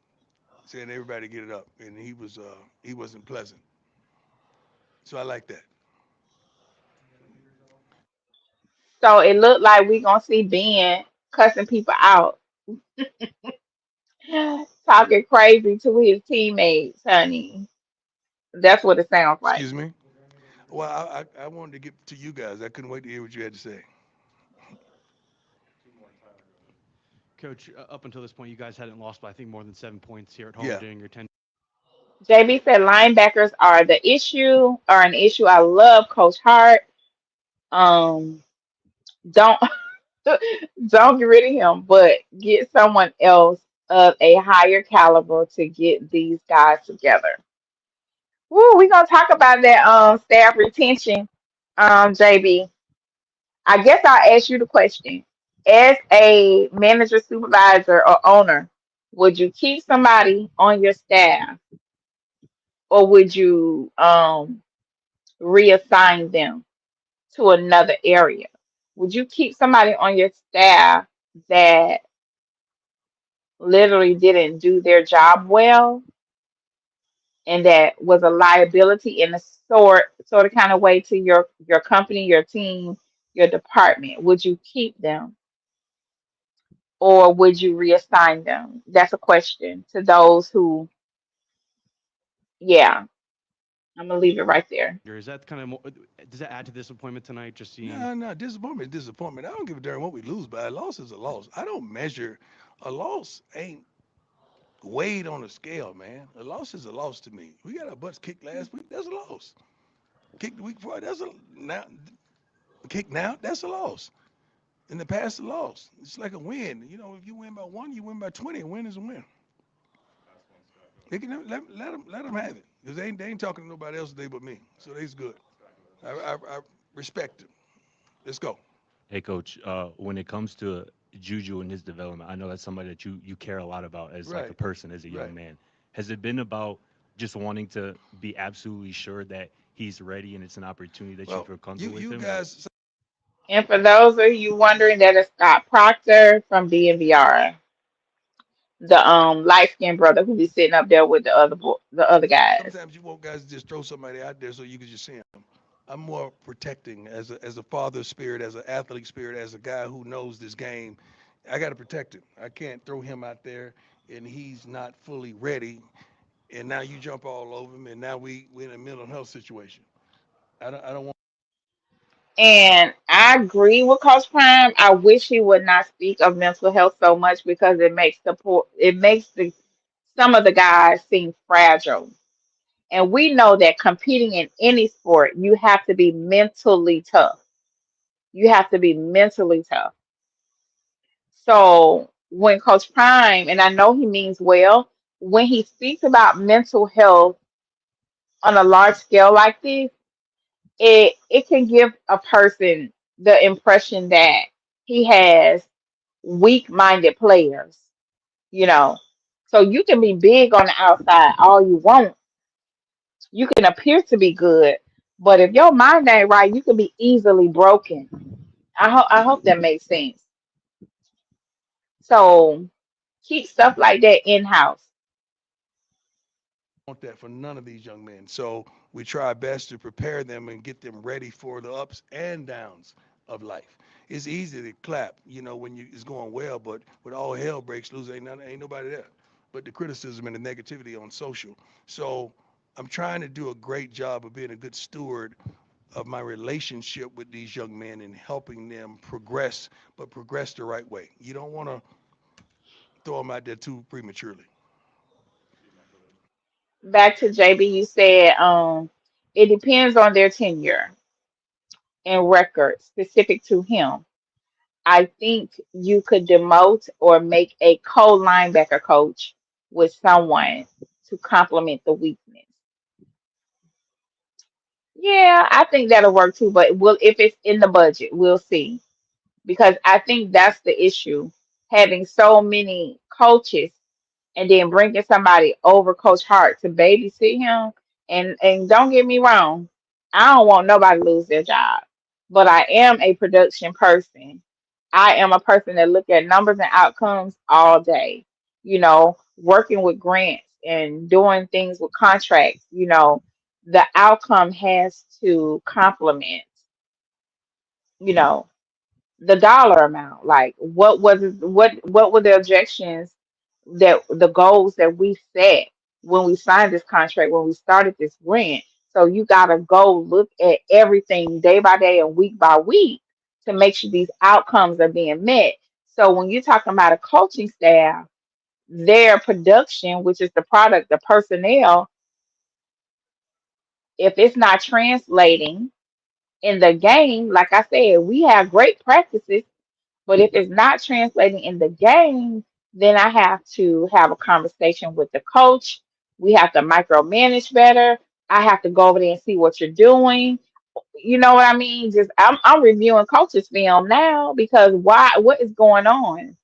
saying everybody get it up, and he wasn't pleasant. So I like that. So it looked like we gonna see Ben cussing people out, talking crazy to his teammates, honey. That's what it sounds like. Excuse me. Well, I wanted to get to you guys. I couldn't wait to hear what you had to say. Coach, up until this point, you guys hadn't lost by I think more than 7 points here at home Yeah. during your 10. JB said linebackers are the issue, are an issue. I love Coach Hart. Um, don't don't get rid of him, but get someone else of a higher caliber to get these guys together. Woo, we gonna talk about that staff retention, JB. I guess I'll ask you the question. As a manager, supervisor, or owner, would you keep somebody on your staff or would you reassign them to another area? Would you keep somebody on your staff that literally didn't do their job well and that was a liability in a sort of kind of way to your company, your team, your department? Would you keep them or would you reassign them? That's a question to those who, yeah, I'm gonna leave it right there. Is that kind of does that add to this appointment tonight? Just seeing. No, no, disappointment is disappointment. I don't give a damn what we lose by. A loss is a loss. I don't measure a loss ain't weighed on a scale, man. A loss is a loss to me. We got our butts kicked last week. That's a loss. Kicked the week before. That's a now. Kick now. That's a loss. In the past, a loss. It's like a win. You know, if you win by one, you win by 20. A win is a win. They can let them have it because they ain't talking to nobody else today but me. So they's good. I respect them. Let's go. Hey, coach, when it comes to Juju and his development, I know that's somebody that you care a lot about as like a Right. person, as a young Right. man. Has it been about just wanting to be absolutely sure that he's ready and it's an opportunity that you Well, feel comfortable with you him? guys. And for those of you wondering, that is Scott Proctor from DNVR, the light skinned brother who be sitting up there with the other guys. Sometimes you want guys to just throw somebody out there so you can just see them. I'm more protecting as a father spirit, as an athlete spirit, as a guy who knows this game. I got to protect him. I can't throw him out there and he's not fully ready. And now you jump all over him, and now we in a mental health situation. I don't want. And I agree with Coach Prime. I wish he would not speak of mental health so much because it makes the some of the guys seem fragile. And we know that competing in any sport, you have to be mentally tough. You have to be mentally tough. So when Coach Prime, and I know he means well, when he speaks about mental health on a large scale like this, it can give a person the impression that he has weak-minded players, you know. So you can be big on the outside all you want. You can appear to be good, but if your mind ain't right, you can be easily broken. I hope that makes sense. So keep stuff like that in house. Want that for none of these young men. So we try our best to prepare them and get them ready for the ups and downs of life. It's easy to clap, when it's going well, but when all hell breaks loose, ain't nobody there. But the criticism and the negativity on social. So I'm trying to do a great job of being a good steward of my relationship with these young men and helping them progress, but progress the right way. You don't want to throw them out there too prematurely. Back to JB, you said it depends on their tenure and record specific to him. I think you could demote or make a co-linebacker coach with someone to complement the weakness. Yeah, I think that'll work too, but we'll if it's in the budget, we'll see. Because I think that's the issue. Having so many coaches and then bringing somebody over Coach Hart to babysit him. And don't get me wrong, I don't want nobody to lose their job, but I am a production person. I am a person that look at numbers and outcomes all day. Working with grants and doing things with contracts. the outcome has to complement, you know, the dollar amount. Like what were the objections, that the goals that we set when we signed this contract, when we started this grant. So you gotta go look at everything day by day and week by week to make sure these outcomes are being met. So when you're talking about a coaching staff, their production, which is the product, the personnel, if it's not translating in the game, like I said, we have great practices. But if it's not translating in the game, then I have to have a conversation with the coach. We have to micromanage better. I have to go over there and see what you're doing. You know what I mean? Just I'm reviewing coaches' film now because what is going on?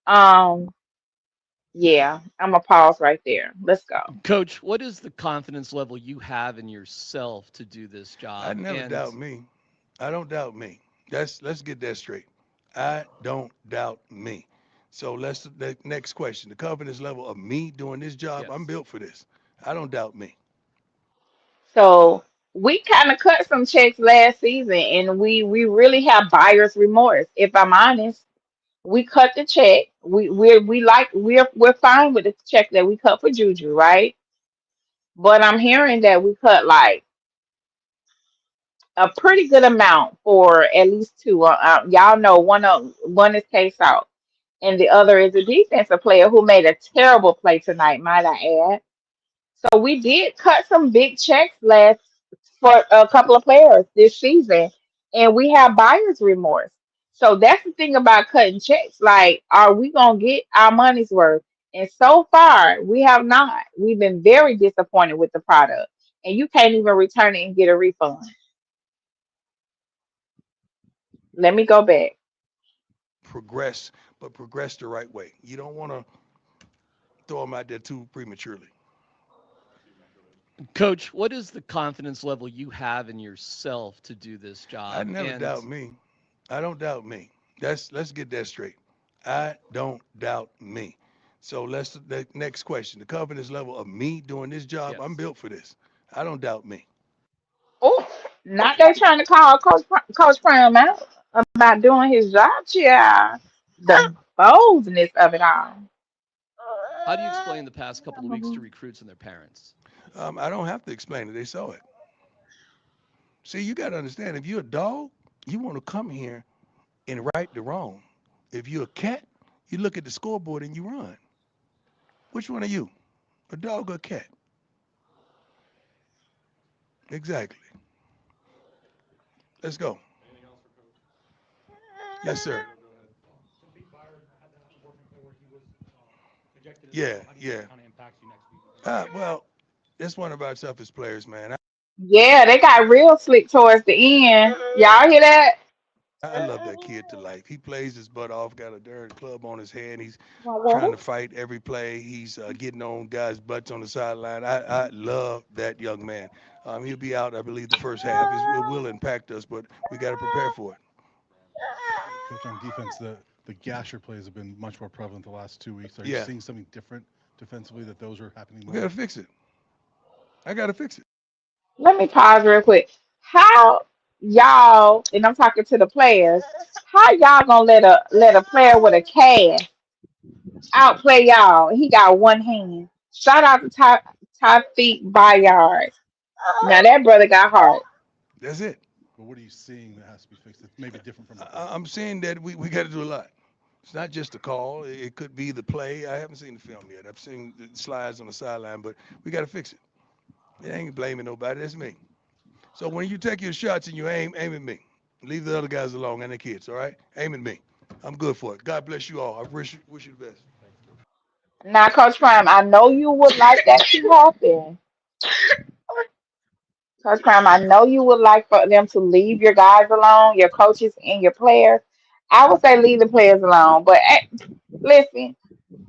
Um, yeah, I'm gonna pause right there. Let's go. Coach, what is the confidence level you have in yourself to do this I job? never And doubt me. I don't doubt me. Let's get that straight. I don't doubt me. So let's the next question. The confidence level of me doing this job, I'm yes. built for this. I don't doubt me. So we kind of cut some checks last season, and we really have buyer's remorse. If I'm honest, we cut the check. We're fine with the check that we cut for Juju, right? But I'm hearing that we cut like a pretty good amount for at least two. Y'all know one is case out, and the other is a defensive player who made a terrible play tonight, might I add. So we did cut some big checks last for a couple of players this season, and we have buyer's remorse. So that's the thing about cutting checks. Like, are we gonna get our money's worth? And so far, we have not. We've been very disappointed with the product, and you can't even return it and get a refund. Let me go back. Progress, but progress the right way. You don't want to throw them out there too prematurely. Coach, what is the confidence level you have in yourself to do this I job? never And doubt me. I don't doubt me. Let's get that straight. I don't doubt me. So let's the next question. The confidence level of me doing this job, I'm yes. built for this. I don't doubt me. Oh, not they trying to call Coach Prime out about doing his job, yeah. The boldness of it all. How do you explain the past couple of weeks to recruits and their parents? I don't have to explain it. They saw it. See, you got to understand. If you're a dog, you want to come here and right the wrong. If you're a cat, you look at the scoreboard and you run. Which one are you? A dog or a cat? Exactly. Let's go. Yes, sir. So Pete Byard had that unfortunate play where he was ejected as Yeah, well. How do you think yeah. that kind of impacts you next week? Well, that's one of our toughest players, man. Yeah, they got real slick towards the end. Y'all hear that? I love that kid to life. He plays his butt off, got a dirty club on his hand. He's Want trying water? to fight every play. He's getting on guys' butts on the sideline. I love that young man. He'll be out, I believe, the first half. It will impact us, but we got to prepare for it. Coach, on defense, the gasher plays have been much more prevalent the last 2 weeks. Are you Yeah, seeing something different defensively that those are happening we got to more? fix it. I got to fix it. Let me pause real quick. How y'all, and I'm talking to the players, how y'all gonna let a player with a cast outplay y'all? He got one hand. Shout out to top feet by yards. Now that brother got heart. That's it. But what are you seeing that has to be fixed? That's maybe different from before. I'm saying that we got to do a lot. It's not just the call. It could be the play. I haven't seen the film yet. I've seen the slides on the sideline, but we got to fix it. It ain't blaming nobody. That's me. So when you take your shots and you aim at me. Leave the other guys alone and the kids, all right? Aim at me. I'm good for it. God bless you all. I wish you the best. Now, Coach Prime, I know you would like that to happen. Coach Prime, I know you would like for them to leave your guys alone, your coaches and your players. I would say leave the players alone. But listen,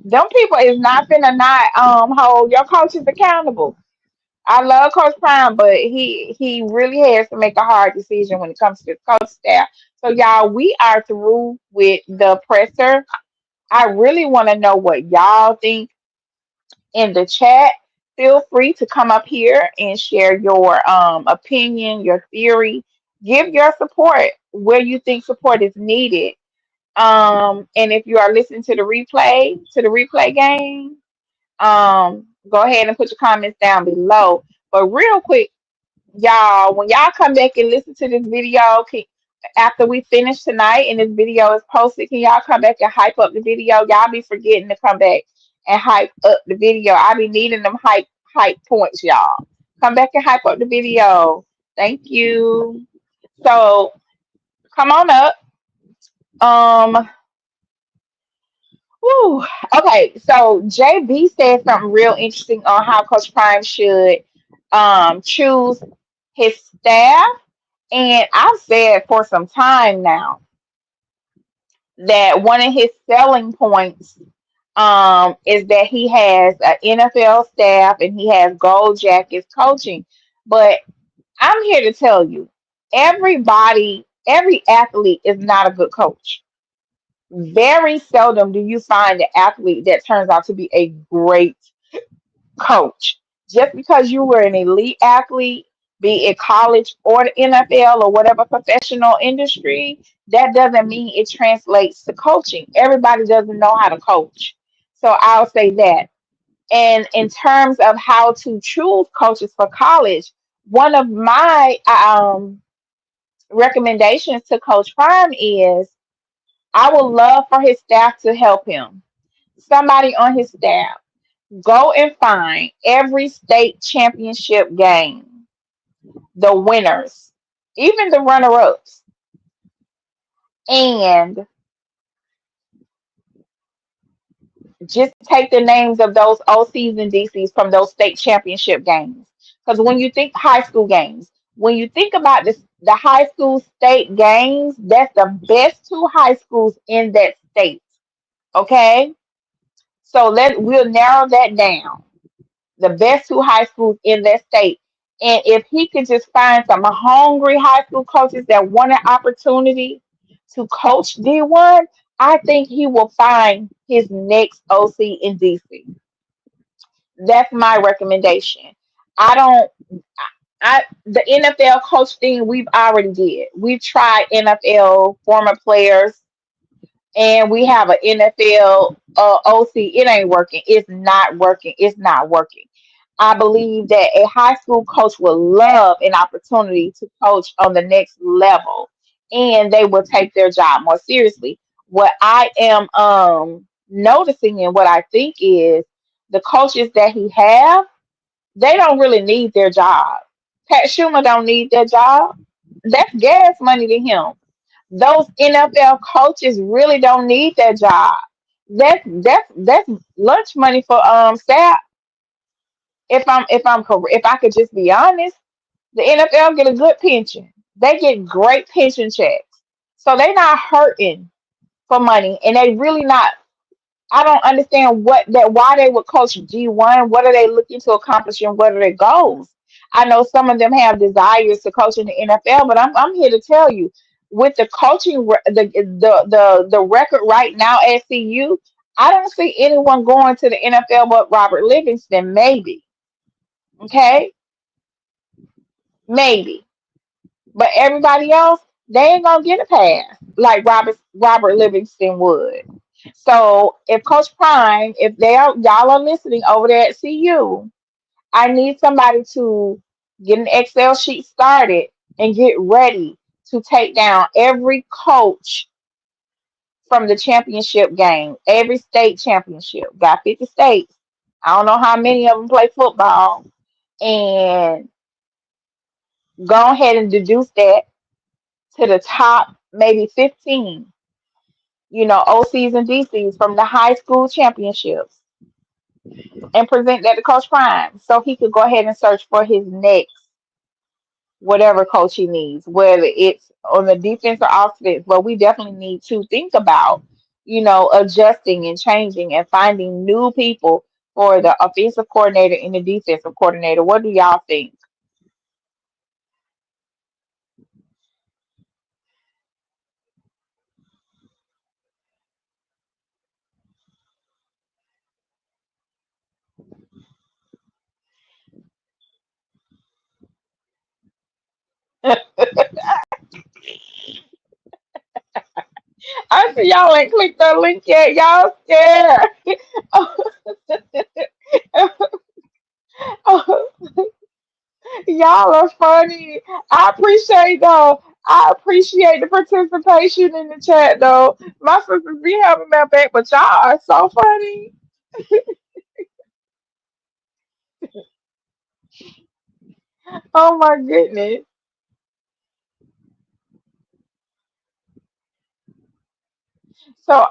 them people is not finna not hold your coaches accountable. I love Coach Prime, but he really has to make a hard decision when it comes to the coach staff. So y'all, we are through with the presser. I really want to know what y'all think in the chat. feel free to come up here and share your opinion, your theory. Give your support where you think support is needed. And if you are listening to the replay game, go ahead and put your comments down below. But real quick, y'all, when y'all come back and listen to this video, after we finish tonight and this video is posted, can y'all come back and hype up the video? Y'all be forgetting to come back and hype up the video. I be needing them hype points, y'all. Come back and hype up the video. Thank you. So come on up. Um, whew. Okay, so JB said something real interesting on how Coach Prime should choose his staff. And I've said for some time now that one of his selling points is that he has an NFL staff and he has Gold Jackets coaching. But I'm here to tell you, every athlete is not a good coach. Very seldom do you find an athlete that turns out to be a great coach. Just because you were an elite athlete, be it college or the NFL or whatever professional industry, that doesn't mean it translates to coaching. Everybody doesn't know how to coach. So I'll say that. And in terms of how to choose coaches for college, one of my recommendations to Coach Prime is I would love for his staff to help him. Somebody on his staff. Go and find every state championship game, the winners, even the runner ups, and just take the names of those OCs and DCs from those state championship games. Because when you think high school games, when you think about this, the high school state games, that's the best two high schools in that state. Okay? So we'll narrow that down. The best two high schools in that state. And if he could just find some hungry high school coaches that want an opportunity to coach D1, I think he will find his next OC in DC. That's my recommendation. I don't the NFL coach thing we've already did. We've tried NFL former players and we have an NFL OC. It ain't working. It's not working. It's not working. I believe that a high school coach will love an opportunity to coach on the next level and they will take their job more seriously. What I am noticing and what I think is the coaches that he have, they don't really need their job. Pat Schumer don't need their job. That's gas money to him. Those NFL coaches really don't need their job. That's lunch money for staff. If I could just be honest, the NFL get a good pension. They get great pension checks. So they're not hurting for money and they really not. I don't understand why they would coach G1. What are they looking to accomplish and what are their goals? I know some of them have desires to coach in the NFL, but I'm here to tell you, with the coaching the record right now at CU, I don't see anyone going to the NFL but Robert Livingston, maybe. Okay, maybe, but everybody else they ain't gonna get a pass like Robert Livingston would. So if Coach Prime, if y'all are listening over there at CU, I need somebody to get an Excel sheet started and get ready to take down every coach from the championship game, every state championship. Got 50 states. I don't know how many of them play football. And go ahead and deduce that to the top, maybe 15, OCs and DCs from the high school championships and present that to Coach Prime so he could go ahead and search for his next whatever coach he needs, whether it's on the defense or offense. But we definitely need to think about, adjusting and changing and finding new people for the offensive coordinator and the defensive coordinator. What do y'all think? Y'all ain't clicked the link yet. Y'all scared. Y'all are funny. I appreciate though. I appreciate the participation in the chat though. My sisters be having my back, but y'all are so funny. Oh my goodness. So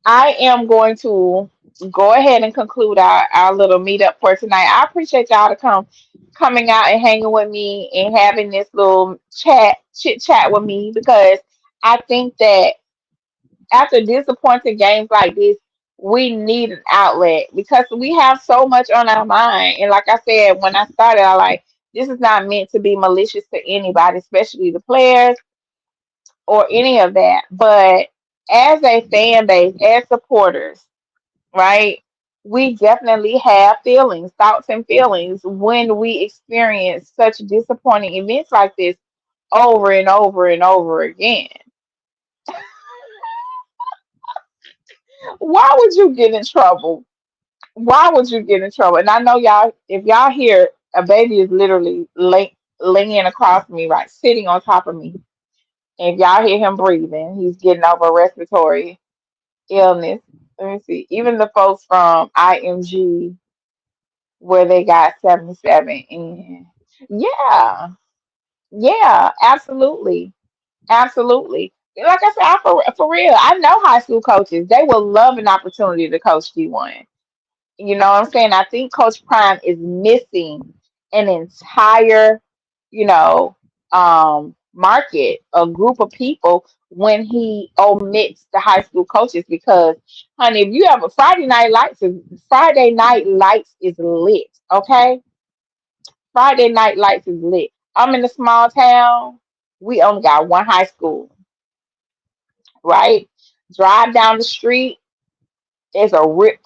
I am going to go ahead and conclude our little meetup for tonight. I appreciate y'all to coming out and hanging with me and having this little chit chat with me because I think that after disappointing games like this, we need an outlet because we have so much on our mind. And like I said, when I started, I like this is not meant to be malicious to anybody, especially the players or any of that. But as a fan base, as supporters, right? We definitely have feelings, thoughts, and feelings when we experience such disappointing events like this over and over and over again. Why would you get in trouble? Why would you get in trouble? And I know y'all, if y'all hear a baby is literally laying across me, right, sitting on top of me. And if y'all hear him breathing, he's getting over a respiratory illness. Let me see. Even the folks from IMG where they got 77 and yeah, yeah, absolutely. Absolutely. Like I said, for real, I know high school coaches. They will love an opportunity to coach D1. You know what I'm saying? I think Coach Prime is missing an entire, you know, market, a group of people when he omits the high school coaches because, honey, if you have a Friday Night Lights is lit, okay? Friday Night Lights is lit. I'm in a small town. We only got one high school, right? Drive down the street, there's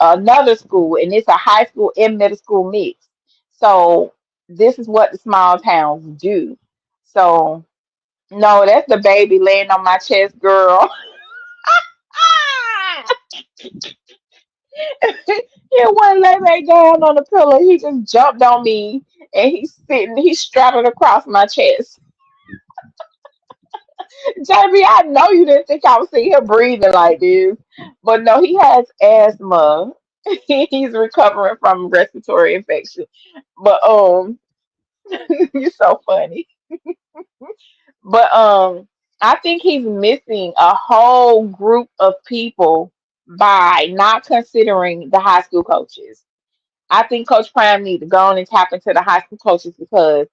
another school, and it's a high school and middle school mix. So this is what the small towns do. So no, that's the baby laying on my chest, girl. He wouldn't lay back down on the pillow. He just jumped on me, and he's straddled across my chest. JB, I know you didn't think I was seeing him breathing like this, but no, he has asthma. He's recovering from respiratory infection. But you're so funny. But I think he's missing a whole group of people by not considering the high school coaches. I think Coach Prime need to go on and tap into the high school coaches because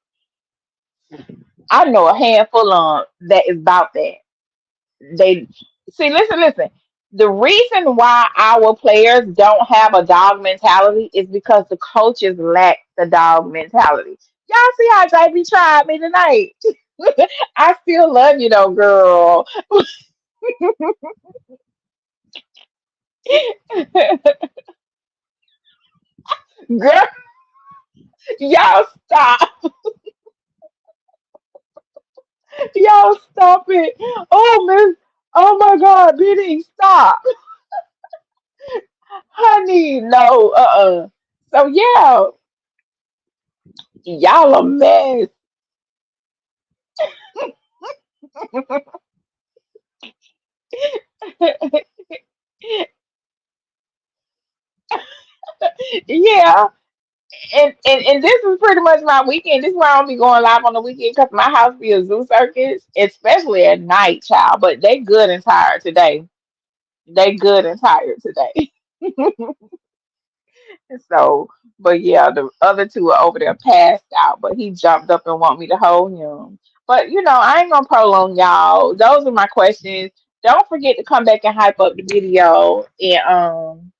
I know a handful on that is about that. They see, listen. The reason why our players don't have a dog mentality is because the coaches lack the dog mentality. Y'all see how JB tried me tonight? I still love you though, girl. Girl, y'all stop. Y'all stop it. Oh, miss. Oh my God, Biddy, stop. Honey, no, So yeah, y'all a mess. Yeah, and this is pretty much my weekend. This is why I don't be going live on the weekend because my house be a zoo circus, especially at night, child. But they good and tired today. They good and tired today. So, but yeah, the other two are over there passed out. But he jumped up and want me to hold him. But I ain't gonna prolong y'all. Those are my questions. Don't forget to come back and hype up the video. And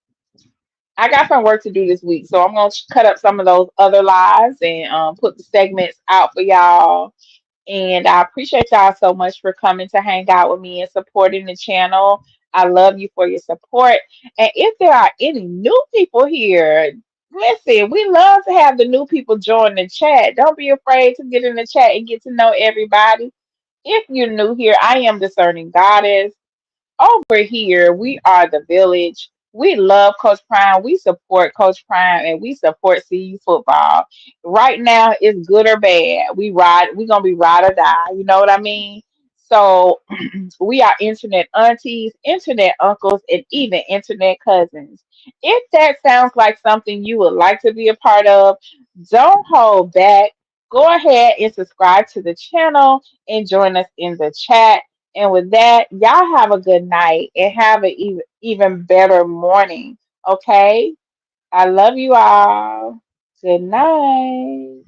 I got some work to do this week, so I'm gonna cut up some of those other lives and put the segments out for y'all. And I appreciate y'all so much for coming to hang out with me and supporting the channel. I love you for your support. And if there are any new people here, listen, we love to have the new people join the chat. Don't be afraid to get in the chat and get to know everybody. If you're new here, I am Discerning Goddess. over here, we are the village. We love Coach Prime. We support Coach Prime and we support CU football. Right now, it's good or bad. We're gonna be ride or die. You know what I mean? So we are internet aunties, internet uncles, and even internet cousins. If that sounds like something you would like to be a part of, don't hold back. Go ahead and subscribe to the channel and join us in the chat. And with that, y'all have a good night and have an even better morning. Okay? I love you all. Good night.